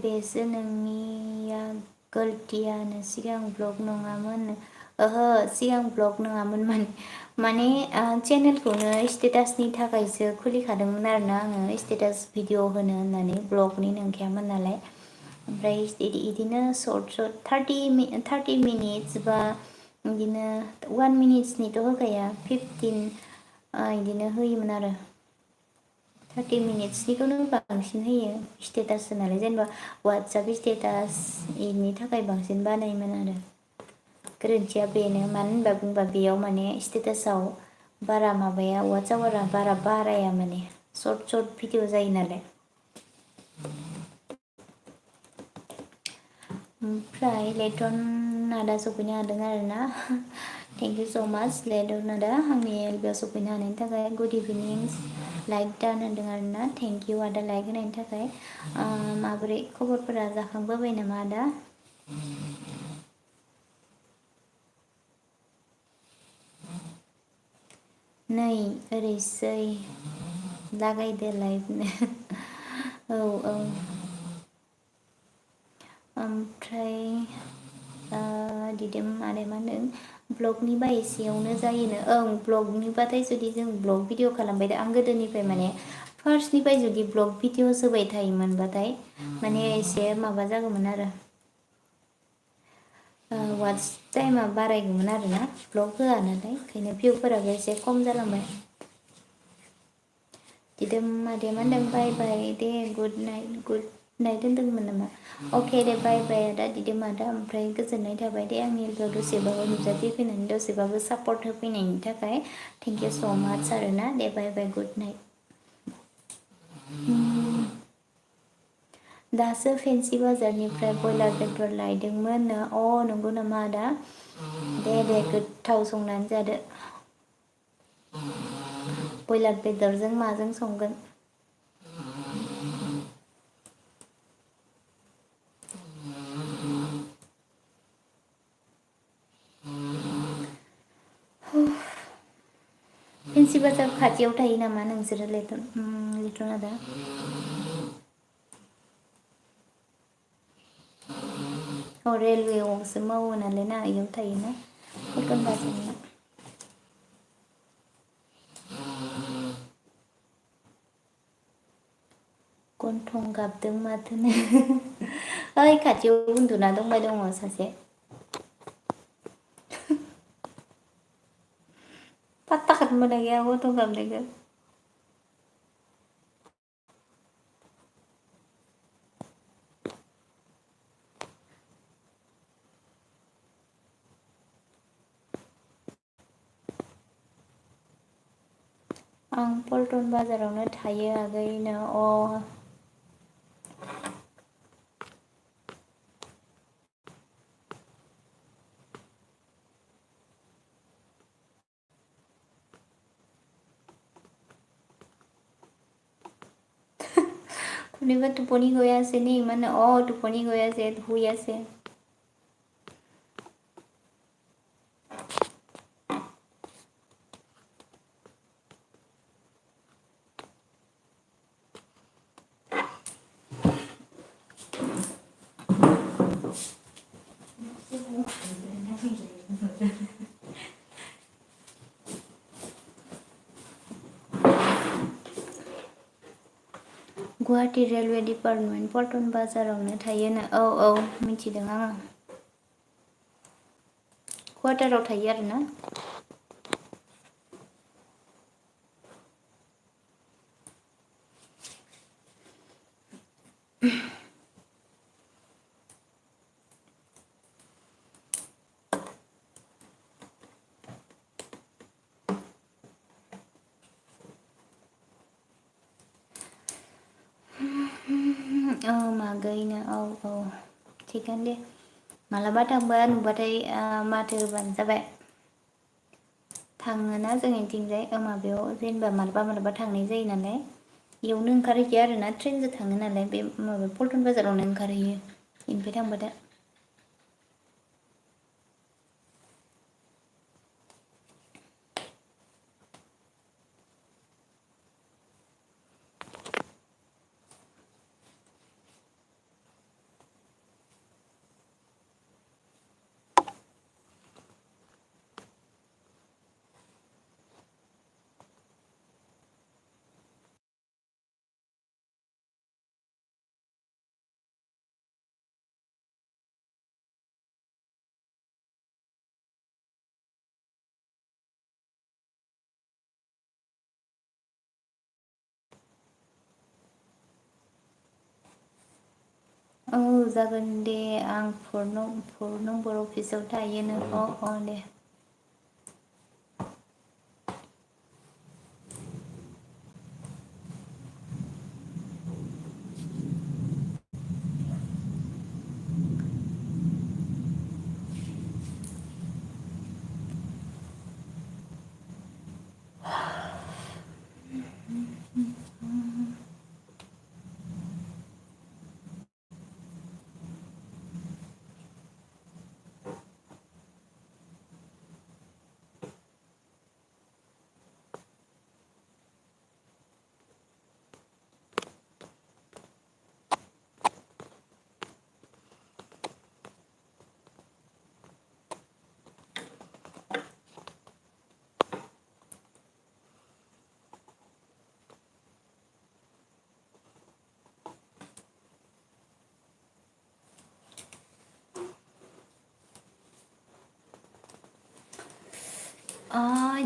S1: बेसो नोंनिया गलतियानो सिगां ब्लग नङामोन ओहो सिगां ब्लग नङामोन माने चेनेलखौनो स्टेटासनि थाखायसो खुलिखादोंमोन आरोना आङो स्टेटास भिडिअ होनो होननानै ब्लगनि नंखायामोन नालाय ओमफ्राय इदिनो सर्ट सर्ट थार्टि मिनिटस बा बिदिनो 1 मिनिट्सनिथ' होखाया 15 बिदिनो होयोमोन आरो 30 मिनिट्सनिखौनो बांसिन होयो स्टेटास होनानै जेनेबा वाट्सएप स्टेटास इनि थाखाय बांसिन बानायोमोन आरो गोरोन्थिया बेनो मानो होनबा बुंबा बेयाव माने स्टेटासाव बारा माबाया वाट्सआवारा बारा बाराया माने सर्ट सर्ट भिडिअ जायो नालाय ओमफ्राय लेटन आदा सफैनो हादों आरोना थेंक इउ स' माच लेटन आदा आंनि एलबियाव सफैनो हानायनि थाखाय गुड इभिनिं लाइक दान होदों आरोना थेंक इउ आदा लाइक होनायनि थाखाय माबोरै खबरफोरा जाखांबोबाय नामा आदा नै ओरैसै लागायदो लाइभनो औ औ ओमफ्राय दिदोम आदाया मा होनदों ब्लगनिबा एसेयावनो जायोनो ओं ब्लगनिबाथाय जुदि जों ब्लग भिडिअ खालामबाय दा आं गोदोनिफ्राय माने फार्स्टनिफ्राय जुदि ब्लग भिडिअस होबाय थायोमोनबाथाय माने एसे माबा जागौमोन आरो वाट्स टाइमा बारायगौमोन आरोना ब्लग होआ नालाय ओंखायनो भिउफोराबो एसे खम जालांबाय दिदोम आदाया मा होनदों बाय बाय दे गुड नाइट होनदोंमोन नामा अके दे बाय बाय आदा दिदोम आदा ओमफ्राय गोजोननाय थाबाय दे आंनि लोगोआव दसेबाबो नुजाथि फैनानै दसेबाबो सापर्ट होफैनायनि थाखाय थेंक इउ स' माच आरोना दे बाय बाय गुड नाइट दासो फेन्सि बाजारनिफ्राय ब्रयलार बेदर लायदोंमोन नंगौ नामा आदा दे गोथाव संनानै जादो ब्रयलार बेदरजों माजों संगोन फेन्सि बाजार खाथियाव थायो नामा नोंसोरो लिटन आदा रेलवेआवसो मावो नालाय ना इयाव थायोना पल्टन बाजाराव गन्थं गाबदों माथोनो ओइ खाथियाव उन्दुना दंबाय दङ सासे पात्ताखौनो मोनाखै आं गन्थं गाबनायखौ आं पल्टन बाजारावनो थायो आगैनो কোনোবা টোপনি গৈ আছে নি মানে টোপনি গৈ আছে শুই আছে गुवाहाटी रेलवे डिपार्टमेन्ट पल्टन बाजारावनो थायोनो औ मिथिदों आङो क्वार्टाराव थायो आरोना मागैनो औ थिगानो दे मालाबा थांबा नुबाथाय माथो होबानो जाबाय थाङोना जोंनिथिंजाय माबायाव जेनेबा मालाबा थांनाय जायो नालाय इयावनो ओंखारहैखाया आरोना ट्रेनजों थाङो नालाय बे माबा पल्टन बाजारावनो ओंखारहैयो इनिफ्राय थांबाथाय औ जागोन दे आं फर नम्बर अफिसाव थायोनो अ दे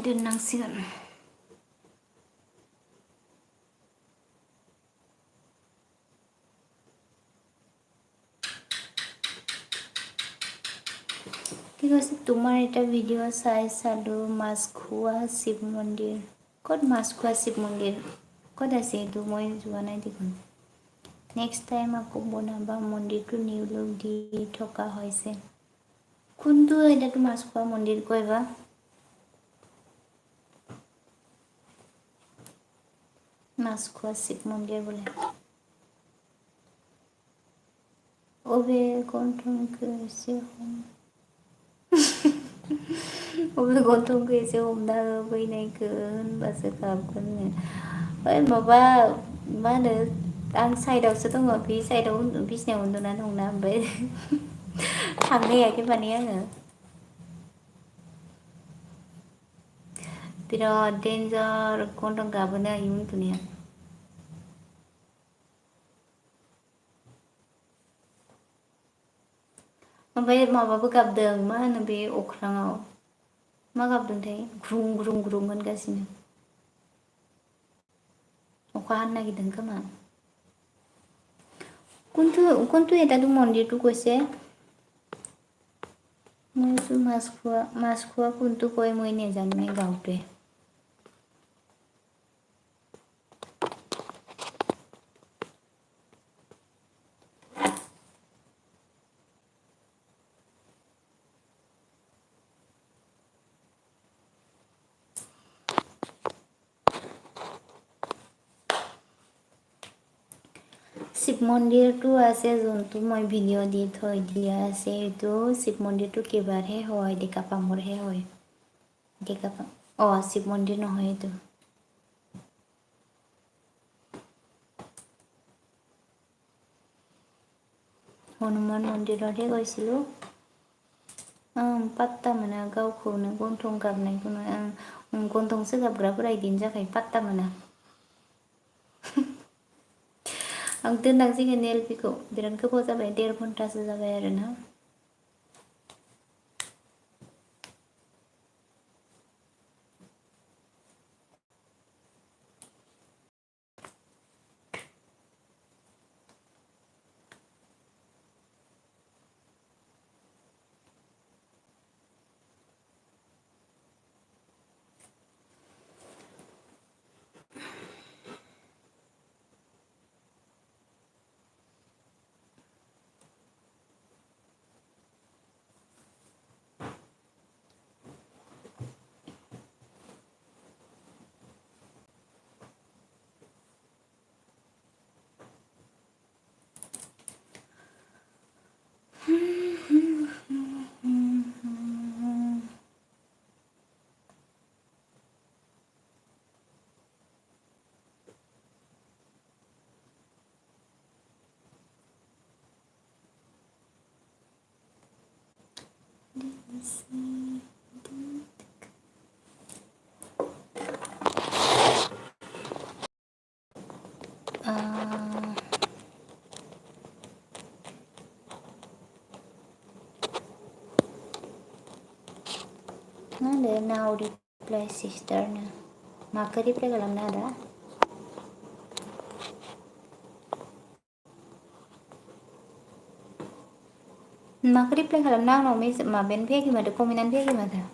S1: दोननांसिगोन ঠিক আছে তোমাৰ এটা ভিডিঅ' চালো মাছখোৱা শিৱ মন্দিৰ ক'ত মাছখোৱা শিৱ মন্দিৰ ক'ত আছে এইটো মই যোৱা নাই দেখোন নেক্সট টাইম আকৌ বনাবা মন্দিৰটো নিউ লুক দি থকা হৈছে কোনটো এতিয়াতো মাছখোৱা মন্দিৰ কয় বা মাছখোৱা শিৱ মন্দিৰ বোলে अबे गन्थंखौ एसे अबे गन्थंखौ एसे हमना होफैनायखौ होनबासो गाबगोननो ओइ माबा मा होनो आं साइडआवसो दङ बे साइडआव बिसिनायाव उन्दुना दंना ओमफ्राय थांनो हायाखै माने आङो बिराद देन्जार गन्थं गाबोनो आइ उन्दुनाया ओमफ्राय माबाबो गाबदों मा होनो बे अख्राङाव मा गाबदोंथाय ग्रुं ग्रुं ग्रुं होनगासिनो अखा हानो नागिरदों खोमा কোনটো এটাতো মন্দিৰটো কৈছে মইতো মাছখোৱা কোনটো কয় মই নেজানোৱে গাঁওটোৱে শিৱ মন্দিৰটো আছে যোনটো মই ভিডিঅ' দি থৈ দিয়া আছে সেইটো শিৱ মন্দিৰটো কিবাৰহে হয় ডেকাপামৰহে হয় শিৱ মন্দিৰ নহয় এইটো हनुमान मन्दिरावदे গৈছিলোঁ पात्ता मोना गावखौनो गन्थं गाबनायखौनो गन्थंसो गाबग्राफोरा इदिनो जाखायो पात्ता मोना आं दोननांसिगोन एलपिखौ बिराद गोबाव जाबाय 1.5 घन्टासो जाबाय आरोना मा होनदो नाव रिप्लाइ सिस्टारनो माखौ रिप्लाइ खालामनो आदा माखौ रिप्लाइ खालामनो आंनाव माबायानो फैयाखै माथो कमेन्टआनो फैयाखै माथो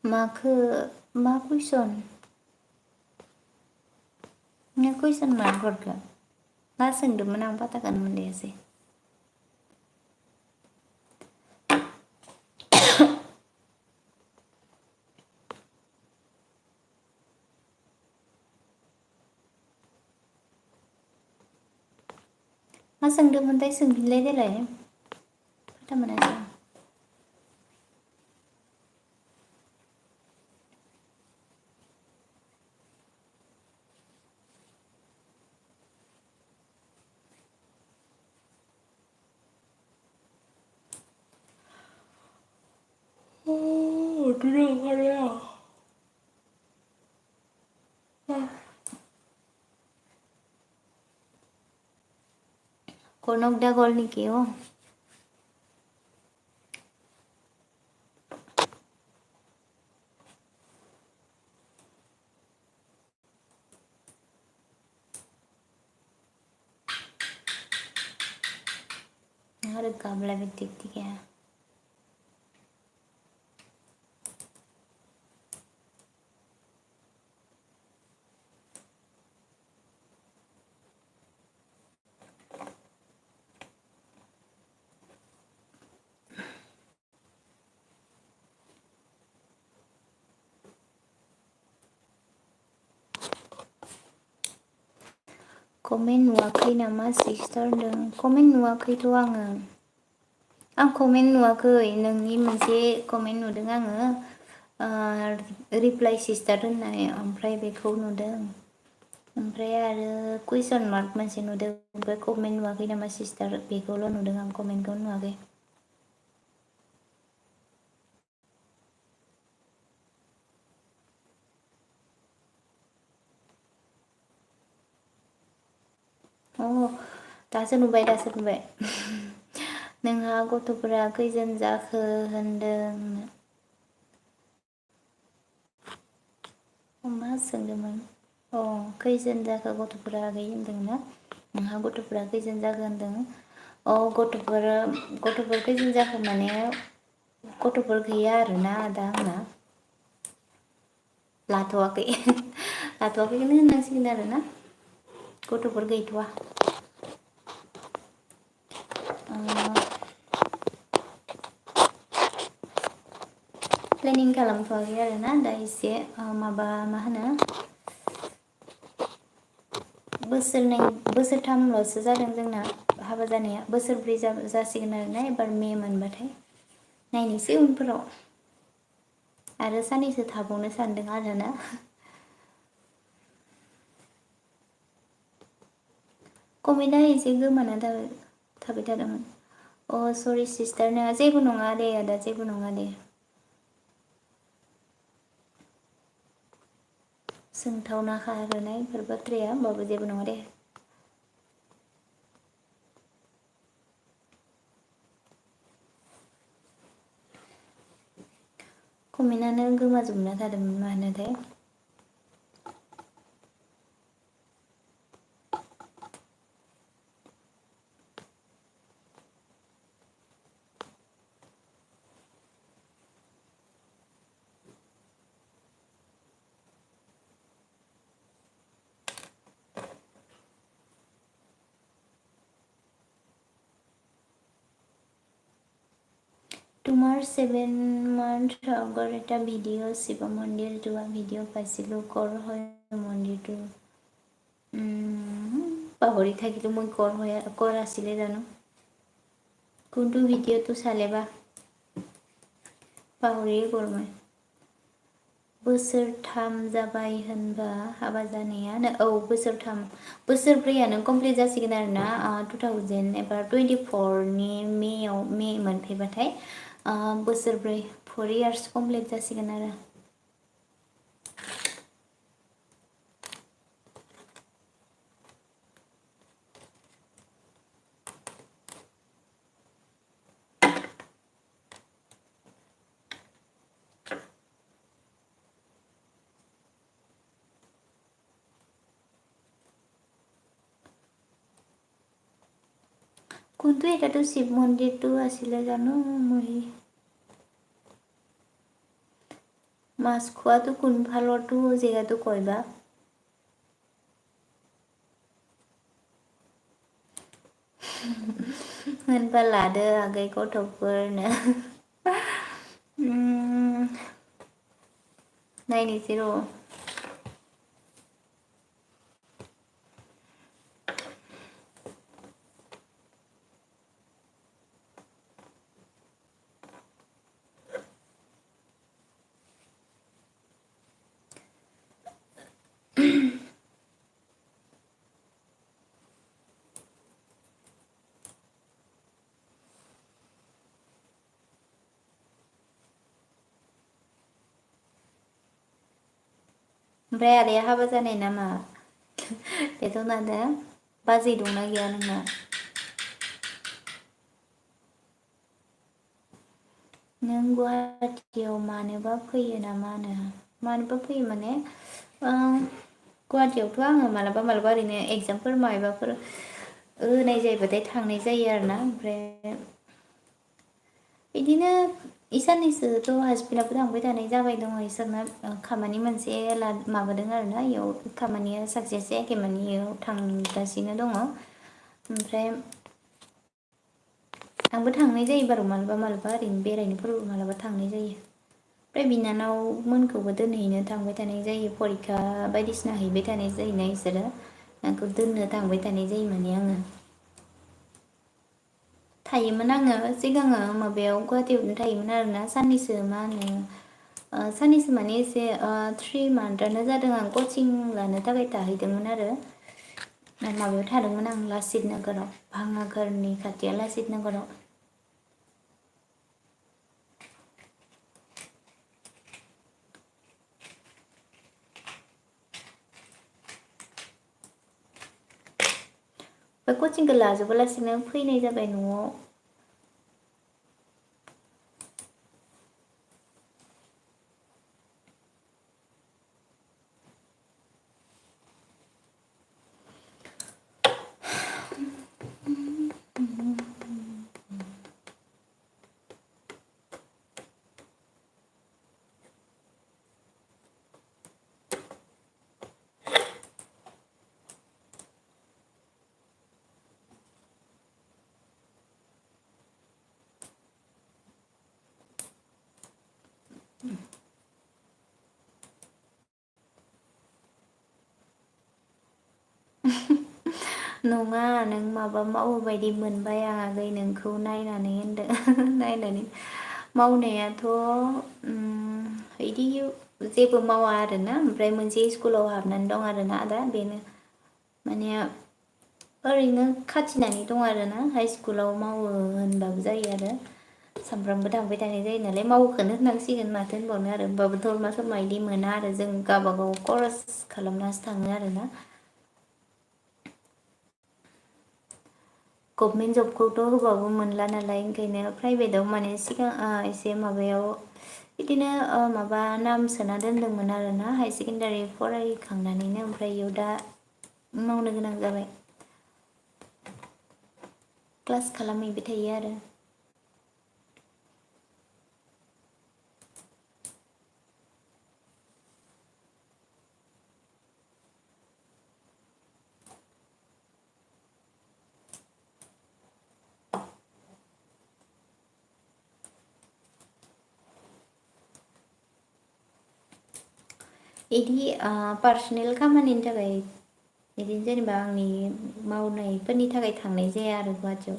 S1: माखो मा कुइसन नों कुइसन मानो हरखो मा सोंदोंमोन आं फात्ताखौनो मोनलायासै मा सोंदोंमोनथाय सोंफिनलाय देलाय फात्ता मोनासै आं उन्दुनो ओंखारबाय आं कनक दा गल नेকি ओ आरो गाबलायबाय टिक-टिकिया कमेन्ट नुवाखै नामा सिस्टार होनदों कमेन्ट नुवाखैथ' आं कमेन्ट नुवाखै नोंनि मोनसे कमेन्ट नुदों आङो रिप्लाइ सिस्टार होननाय ओमफ्राय बेखौ नुदों ओमफ्राय आरो कुइसन मार्क मोनसे नुदों ओमफ्राय कमेन्ट नुवाखै नामा सिस्टार बेखौल' नुदों आं कमेन्टखौ नुवाखै अ दासो नुबाय नोंहा गथ'फोरा खैजोन जाखो होनदों मा सोंदोंमोन अ खैजोन जाखो गथ'फोरा आगै होनदोंना नोंहा गथ'फोरा खैजोन जाखो होनदों अ गथ'फोर खैजोन जाखो माने गथ'फोर गैया आरोना दा आंना लाथ'वाखैखौनो होननांसिगोन आरोना गथ'फोर गैथ'वा प्लेनिं खालामथ'वाखै आरोना दा एसे माबा मा होनो बोसोरथामल'सो जादों जोंना हाबा जानाया बोसोरब्रै जासिगोन आरोना एबार मे मोनबाथाय नायनोसै उनफोराव आरो साननैसो थाबावनो सानदों आरोना कमेन्टआ एसे गोमाना थाबाय थादोंमोन अ सरि सिस्टार नोङा जेबो नङा दे आदा जेबो नङा दे सोंथावना खारोना इफोर बाथ्राया होमबाबो जेबो नङा दे कमेन्टआनो गोमाजोबना थादोंमोन मानोथाय তোমাৰ 7 মান্থ আগৰ এটা ভিডিঅ' শিৱ মন্দিৰ যোৱা ভিডিঅ' পাইছিলোঁ ক'ৰ হয় মন্দিৰটো পাহৰি থাকিলোঁ মই ক'ৰ আছিলে জানো কোনটো ভিডিঅ'টো চালে বা पाहरिये गरबाय बोसोरथाम जाबाय होनबा हाबा जानाया औ बोसोरब्रैयानो कमप्लिट जासिगोन आरोना 2000 एबा 24 मे मोनफैबाथाय बोसोरब्रै 4 इयार्स कमप्लिट जासिगोन आरो কোনটো এটাতো শিৱ মন্দিৰটো আছিলে জানো মই মাছখোৱাটো কোনফালৰটো জেগাটো কয়বা होनबा लादो आगै गथ'फोरनो नायनोसै र' ओमफ्राय आदाया हाबा जानाय नामा बेथ' नादा बाजै दंना गैया नोंना नों गुवाहाटियाव मानोबा फैयो नामानो मानोबा फैयो माने गुवाहाटियावथ' आङो मालाबा ओरैनो एगजामफोर मायबाफोर होनाय जायोबाथाय थांनाय जायो आरोना ओमफ्राय बिदिनो साननैसोथ' हासबेन्डआबो थांबाय थानाय जाबाय दङ इसोरना खामानि मोनसे माबादों आरोना इयाव खामानिया साक्सेस जायाखै माने इयाव थांगासिनो दङ ओमफ्राय आंबो थांनाय जायो बारु मालाबा ओरैनो बेरायनोफोरबो मालाबा थांनाय जायो ओमफ्राय बिनानाव मोनखौबो दोनहैनो थांबाय थानाय जायो परिखा बायदिसिना हैबाय थानाय जायोना इसोरो आंखौ दोननो थांबाय थानाय जायो माने आङो थायोमोन आङो सिगाङो माबायाव गुवाहाटियावनो थायोमोन आरोना साननैसो मा होनो साननैसो माने एसे 3 मान्थआनो जादों आं कचिं लानो थाखाय थाहैदोंमोन आरो माबायाव थादोंमोन आं लासित नोगोराव भांगाघरनि खाथियाव लासित नोगोराव बे कचिंखौ लाजोबालासिनो फैनाय जाबाय न'आव नङा नों माबा मावो बायदि मोनबाय आं आगै नोंखौ नायनानै होनदों नायनानै मावनायाथ' इदि जेबो मावा आरोना ओमफ्राय मोनसे स्कुलाव हाबनानै दं आरोना दा बेनो माने ओरैनो खाथिनानै दं आरोना हाइ स्कुलाव मावो होनबाबो जायो आरो सामफ्रामबो थांबाय थानाय जायो नालाय मावोखौनो होननांसिगोन माथो होनबावनो आरो होमबाबो दरमा सरमा इदि मोना आरो जों गावबागाव खरस खालामनासो थाङो आरोना गभमेन्ट जबखौथ' होबाबो मोनला नालाय ओंखायनो प्राइभेटाव माने सिगां एसे माबायाव बिदिनो माबा नाम सोना दोनदोंमोन आरोना हायार सेकेन्डारि फरायखांनानैनो ओमफ्राय इयाव दा मावनो गोनां जाबाय क्लास खालामहैबाय थायो आरो इदि पार्सनेल खामानिनि थाखाय बिदिनो जेनेबा आंनि मावनायफोरनि थाखाय थांनाय जाया आरो गुवाहाटियाव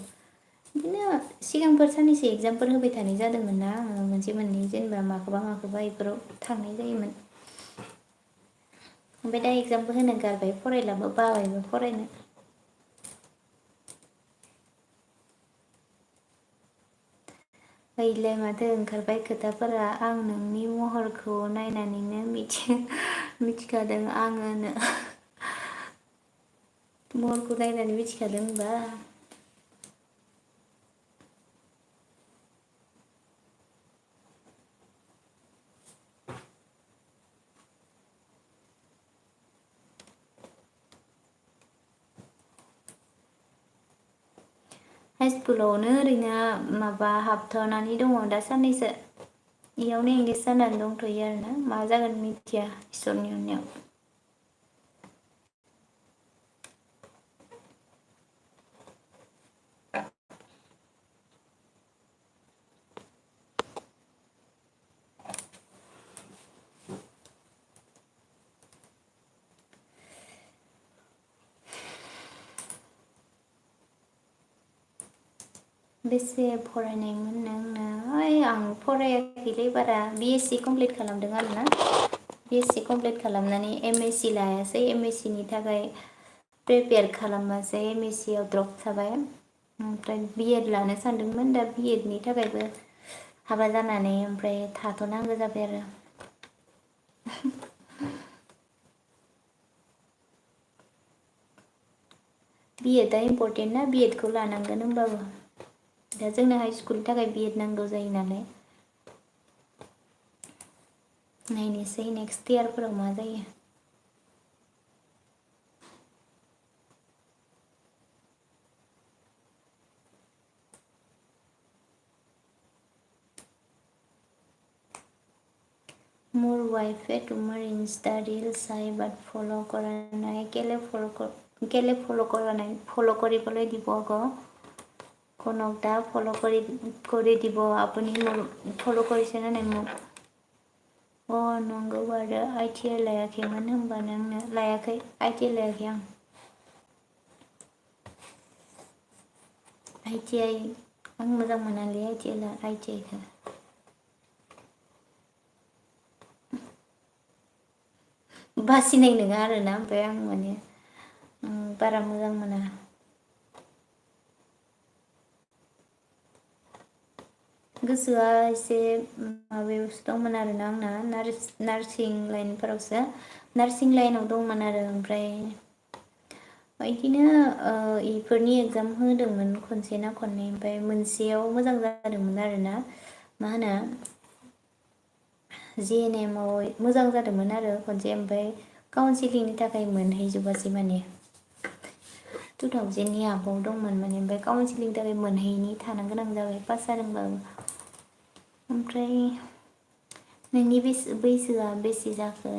S1: बिदिनो सिगांफोर साननैसो एगजामफोर होबाय थानाय जादोंमोन ना आङो मोनसे मोननै जेनेबा माखौबा माखौबा इफोराव थांनाय जायोमोन ओमफ्राय दा एगजामबो होनो गारबाय फरायलाबो बाबायबो फरायनो ओइलाय माथो ओंखारबाय खोथाफोरा आं नोंनि महरखौ नायनानैनो मिथिखादों आङोनो महरखौ नायनानै मिथिखादों होनबा हाइ स्कुलावनो ओरैनो माबा हाबथ'नानै दङ दा साननैसो इयावनो इंगेज जानानै दंथ'यो आरोना मा जागोन मिथिया इसोरनि अननायाव बेसे फरायनायमोन नोंना ओइ आं फरायाखैलै बारा BSc कमप्लिट खालामदों आरोना BSc कमप्लिट खालामनानै MSc लायासै MSc नि थाखाय प्रिपेयार खालामासै MSc आव द्रप थाबाय ओमफ्राय B.Ed लानो सानदोंमोन दा B.Ed नि थाखायबो हाबा जानानै ओमफ्राय थाथ'नांगौ जाबाय आरो B.Ed आ इम्परटेन्ट ना B.Ed खौ लानांगोन होनबाबो दा जोंनो हाइ स्कुलनि थाखाय B.Ed नांगौ जायो नालाय नायनोसै नेक्स्ट इयारफोराव मा जायो মোৰ ৱাইফে তোমাৰ ইনষ্টা ৰিলছ চাই বাট ফ'ল' কৰা নাই কেলে ফ'ল' কৰিবলৈ দিব আকৌ কনক দা ফ'ল' কৰি দিব আপুনি মোৰ ফ'ল' কৰিছেনে নাই মোক नंगौ आरो ITI लायाखैमोन होनबा नोंनो लायाखै ITI लायाखै आं ITI आं मोजां मोनालै ITI खौ बासिनाय नङा आरोना ओमफ्राय आं माने बारा मोजां मोना गोसोआ एसे माबायावसो दंमोन आरोना आंना नार्सिं लाइनफोरावसो नार्सिं लाइनाव दंमोन आरो ओमफ्राय बिदिनो इफोरनि एगजाम होदोंमोन खनसे ना खननै ओमफ्राय मोनसेयाव मोजां जादोंमोन आरोना मा होनो JNM आव मोजां जादोंमोन आरो खनसे ओमफ्राय काउन्सिलिंनि थाखाय मोनहैजोबासै माने 2000नि आबाव दंमोन माने ओमफ्राय काउन्सिलिंनि थाखाय मोनहैनि थानो गोनां जाबाय पास जादोंबाबो ओमफ्राय नोंनि बैसोआ बेसे जाखो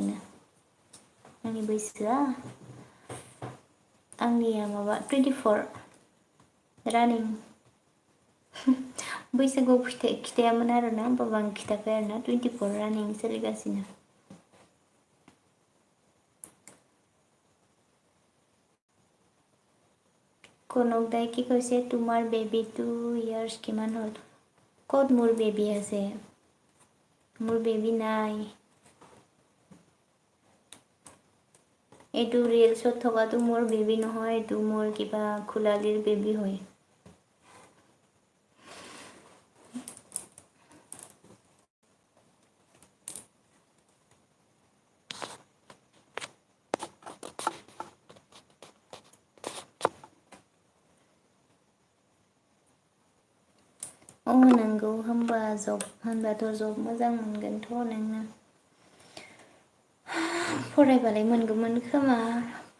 S1: आंनि बैसोआ आंनिया माबा 24 रानिं बैसागुआव खिथायामोन आरोना होमबाबो आं खिथाबाय आरोना 24 रानिं सोलिगासिनो কনক দাই কি কৈছে তোমাৰ বেবী 2 ইয়াৰ্ছ কিমান হ'ল ক'ত মোৰ বেবী আছে? মোৰ বেবী নাই। এইটো ৰিলছত থকাটো মোৰ বেবী নহয়, এইটো মোৰ কিবা খুলালিৰ বেবী হয়। नंगौ होनबा होनबाथ' जब मोजां मोनगोनथ' नोङो। फरायबालाय मोनगौमोन खोमा,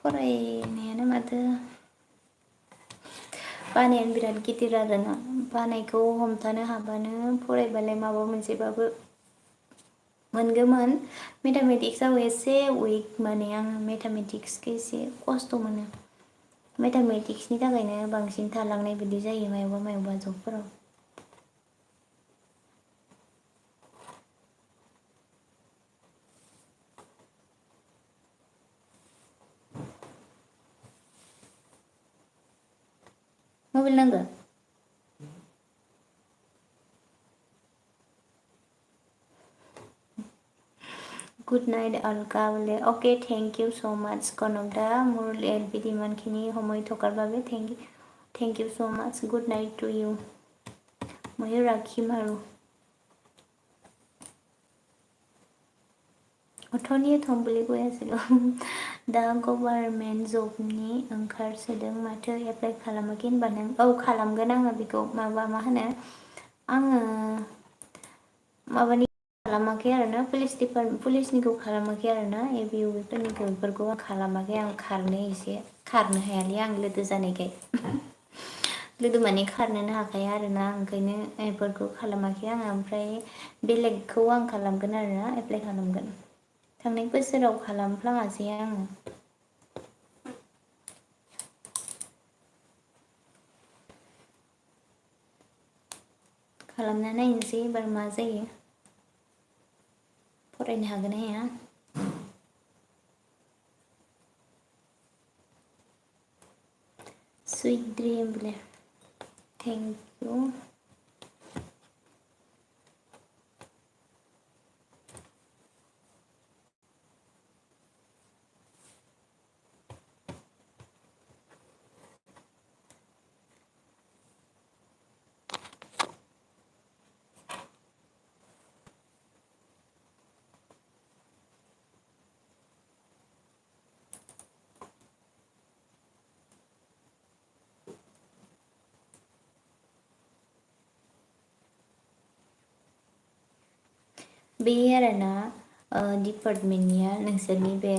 S1: फरायनायानो माथो बानायानो बिराद गिदिर आरोना, बानायखौ हमथानो हाबानो फरायबालाय माबा मोनसेबाबो मोनगौमोन। मेथामेटिक्सआव एसे उइक, माने आङो मेथामेटिक्सखौ एसे खस्थ' मोनो। मेथामेटिक्सनि थाखायनो बांसिन थालांनाय बायदि जायो मायावबा मायावबा जबफोराव। मबाइल नांगौ? गुड नाइट अलका বোলে। অ'কে, থেংক ইউ ছ' মাছ কনকদা, মোৰ এলপিডি ইমানখিনি সময় থকাৰ বাবে thank you so' much. Good night to you. ময়ো ৰাখিম আৰু। अथ'नियो थम বুলি কৈ आছিলোঁ। दा गभार्नमेन्ट जबनि ओंखारसोदों माथो, एप्लाइ खालामाखै होनबा नों? औ खालामगोन आङो बेखौ, माबा मा होनो, आङो माबानि खालामाखै आरोना, पुलिसनिखौ खालामाखै आरोना, एबिउबिफोरनिखौ बेफोरखौ आं खालामाखै। आं खारनो हायालै आं लोदो जानायखाय। लोदो माने खारनोनो हाखाया आरोना, ओंखायनो बेफोरखौ खालामाखै आङो। ओमफ्राय बेलेगखौ आं खालामगोन आरोना, एप्लाइ खालामगोन। थांनाय बोसोराव खालामफ्लाङासै आङो। खालामना नायनोसै एबार मा जायो, फरायनो हागोन ना हाया। सुइट ड्रिम बोले, थेंक इउ। बे आरोना डिपार्टमेन्टनिया, नोंसोरनि बे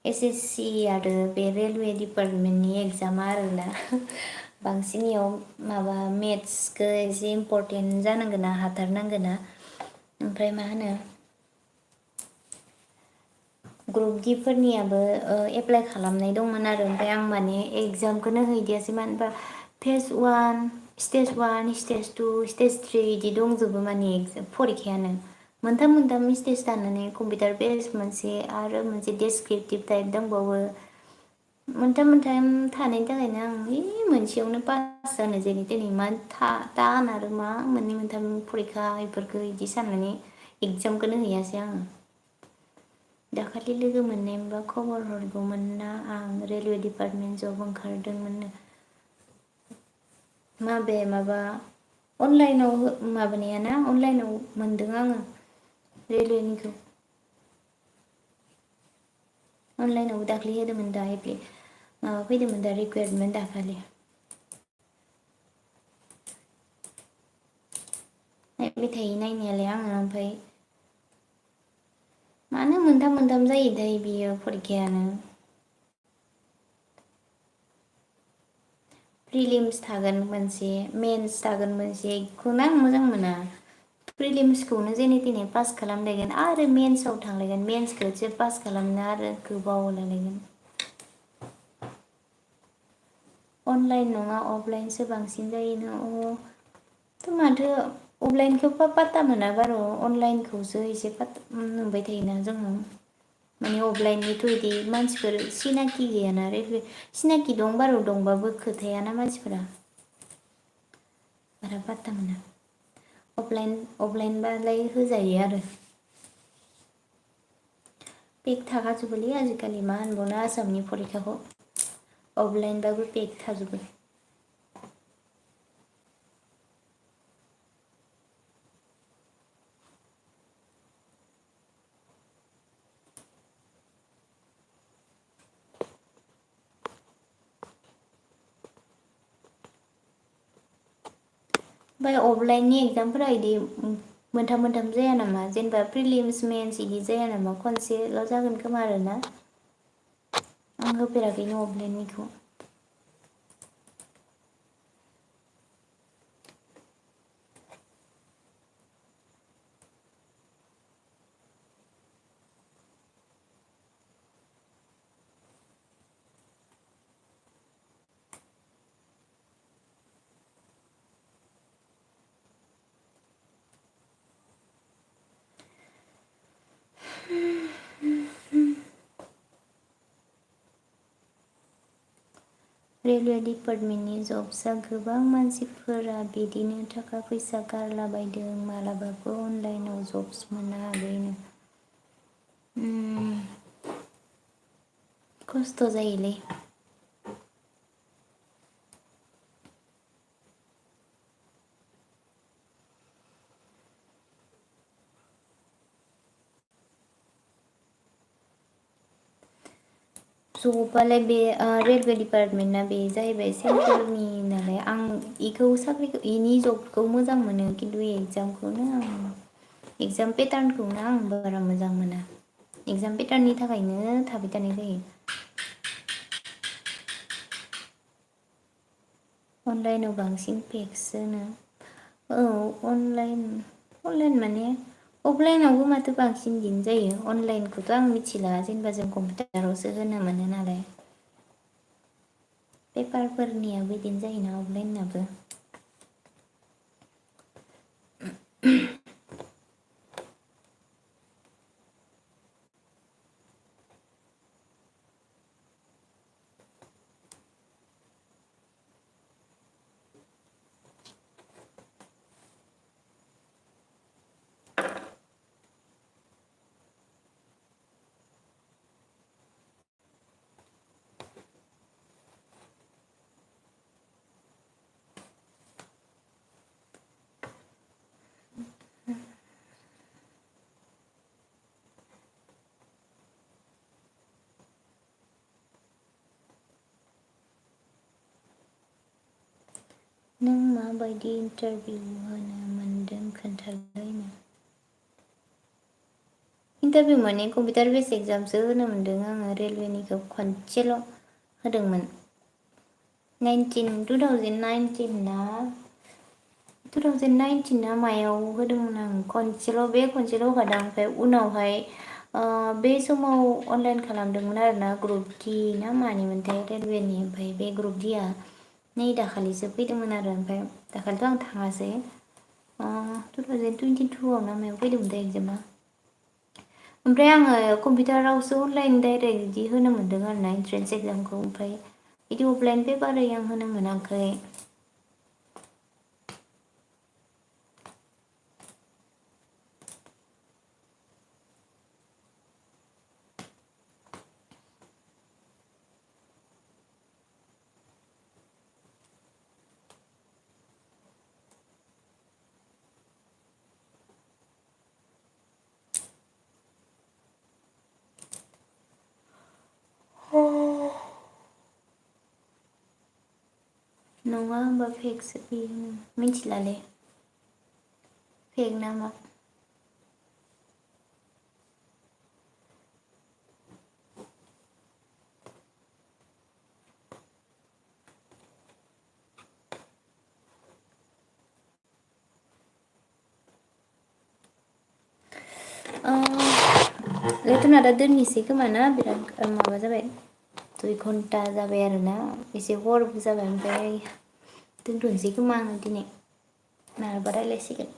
S1: एसएससि आरो बे रेलवे डिपार्टमेन्टनि एग्जामा आरोना, बांसिन इयाव माबा मेथ्सखौ एसे इम्परटेन्ट जानांगोन ना, हाथारनांगोन ना। ओमफ्राय मा होनो, ग्रुप डि फोरनियाबो एप्लाइ खालामनाय दंमोन आरो, ओमफ्राय आं माने एगजामखौनो हैदियासै। मानो होनबा फेज 1, स्टेज 1, स्टेज 2, स्टेज 3 बिदि दंजोबो माने फरिखायानो। मोनथाम स्टेज थानानै कम्पिउटार बेस मोनसे आरो मोनसे डेसक्रिपटिभ टाइप दंबावो। मोनथाम थानायनि थाखायनो आं मोनसेयावनो पास जानो जेने तेने मा थान आरो मा मोननै मोनथाम फरिखा बेफोरखौ बिदि साननानै एगजामखौनो हैयासै आङो। दाखालि लोगो मोननाय मोनबा खबर हरगौमोन ना आं, रेलवे डिपार्टमेन्ट जब ओंखारदोंमोननो। माबा अनलाइनाव माबानाया ना, अनलाइनाव मोनदों आङो रेलवेनिखौ। अनलाइनावबो दाख्लै होदोंमोन दा, माबा फैदोंमोन दा रिकुवारमेन्ट दाखालि। नायबाय थायो नायनायालाय आङो, ओमफ्राय मानो मोनथाम जायोथाय बियो फरिखायानो। प्रिलिम्स थागोन मोनसे, मेन्स थागोन मोनसे, बेखौनो आं मोजां मोना। प्रिलिम्सखौनो जेने तेने पास खालामलायगोन आरो मेन्सआव थांलायगोन, मेन्सखौसो पास खालामनो आरो गोबाव लालायगोन। अनलाइन नङा अफलाइनसो बांसिन जायोनो। थ' माथो अफलाइनखौ पात्ता मोना बारु, अनलाइनखौसो एसे पात्ता मोनबाय थायोना जोङो। माने अफलाइननिथ' बिदि मानसिफोर सिनाकि गैयाना, रेलवे सिनाकि दं बारु, दंबाबो खोथायाना मानसिफोरा बारा पात्ता मोना। अफलाइनबालाय होजायो आरो पेक थाखाजोबोलै आजिखालि मा होनबावनो आसामनि फरिखाखौ अफलाइनबाबो पेक थाजोबो ओमफ्राय अफलाइननि एगजामफोरा इदि मोनथाम जाया नामा जेनेबा प्रिलिम्स मेन्स इदि जाया नामा खनसेल' जागोन खोमा आरोना आं होफेराखैनो अफलाइननिखौ रेलवे डिपार्टमेन्टनि जब्सआ गोबां मानसिफोरा बिदिनो थाखा फैसा गारलाबायदों मालाबाबो अनलाइनाव जब्स मोना बेनो खस्थ' जायोलै जबालाय बे रेलवे डिपार्टमेन्टना बे जाहैबाय सेन्ट्रेलनि नालाय आं इखौ साख्रिखौ इनि जबखौ मोजां मोनो खिन्थु एगजामखौनो आं एगजाम पेटार्नखौनो आं बारा मोजां मोना एगजाम पेटार्ननि थाखायनो थाबाय थानाय जायो अनलाइनाव बांसिन पेक्सोनो औ अनलाइन माने अफलाइनावबो माथो बांसिन बिदिनो जायो अनलाइनखौथ' आं मिथिला जेनेबा जों कम्पिउटारावसो होनो मोनो नालाय पेपारफोरनियाबो बिदिनो जायोना अफलाइननाबो नों माबायदि इन्टारभिउ होनो मोनदों खोन्थालायनो इन्टारभिउ माने कम्पिउटार बेस एगजामसो होनो मोन्दों आङो रेलवेनिखौ खनसेल' होदोंमोन 2019 ना 2019 ना मायाव होदोंमोन आं खनसेल' बे खनसेल' होखादों ओमफ्राय उनावहाय बे समाव अनलाइन खालामदोंमोन आरोना ग्रुप डि ना मानिमोनथाय रेलवेनि ओमफ्राय बे ग्रुप डिया नै दाखालिसो फैदोंमोन आरो ओमफ्राय दाखालिथ' आं थाङासै 2022 आव ना मायाव फैदोंमोनथाय एगजामा ओमफ्राय आङो कम्पिउटारावसो अनलाइन डाइरेक्ट बिदि होनो मोन्दों आरोना इन्ट्रेन्स एक्जामखौ ओमफ्राय बिदि अफलाइन पेपारै आं होनो मोनाखै नङा होमबा फेकसो बेयो मिथिलालै फेक नामा लेथ'ना दा दोननोसै खोमा ना बिराद माबा जाबाय 2 घन्टा जाबाय आरोना एसे हरबो जाबाय ओमफ्राय दोनथ'नोसै खोमा आङो दिनै मालाबा रायलायसिगोन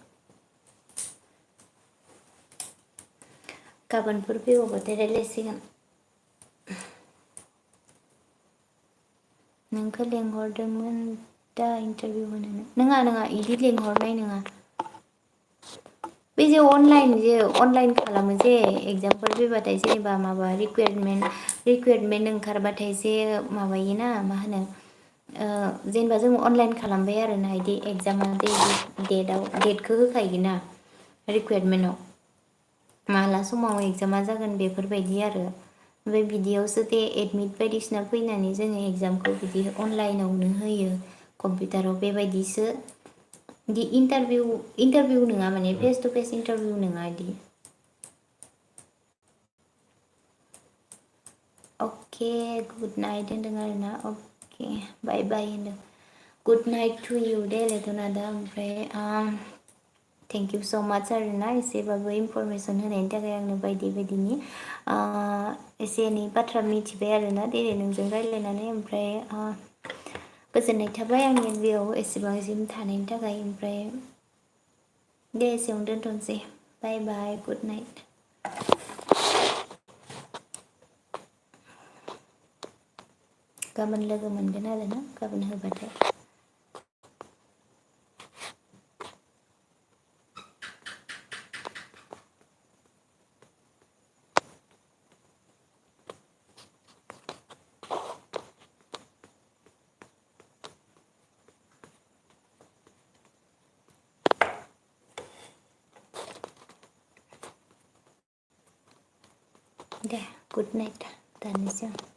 S1: गाबोनफोर फैबावबाथाय रायलायसिगोन नोंखौ लेंहरदोंमोन दा इन्टारभिउ होनो नङा इदि लेंहरनाय नङा बे जे अनलाइन खालामो जे एगजामफोर फैबाथाय जेनेबा माबा रिकुइरमेन्ट ओंखारबाथाय जे माबायोना मा होनो जेनेबा जों अनलाइन खालामबाय आरोना इदि एगजामा डेटखौ होखायोना रिकुइरमेन्टआव माला समाव एगजामा जागोन बेफोरबायदि आरो ओमफ्राय बिदियावसो दे एडमिट बायदिसिना फैनानै जोङो एगजामखौ बिदि अनलाइनावनो होयो कम्पिउटाराव बेबायदिसो बिदि इन्टारभिउ नङा माने फेस टु फेस इन्टारभिउ नङा इदि अके गुड नाइट होनदों आरोना अके बाय बाय होनदों गुड नाइट टु इउ दे लेथ'ना दा ओमफ्राय थेंक इउ स' माच आरोना एसेबाबो इनफरमेसन होनायनि थाखाय आंनो बायदि बायदिनि एसे एनै बाथ्रा मिथिबाय आरोना दिनै नोंजों रायज्लायनानै ओमफ्राय गोजोननाय थाबाय आंनि बेयाव एसेबांसिम थानायनि थाखाय ओमफ्राय दे एसेयावनो दोनथ'नोसै बाय बाय गुड नाइट गाबोन लोगो मोनगोन आरोना गाबोन होबाथाय दे गुड नाइट दाननोसै आं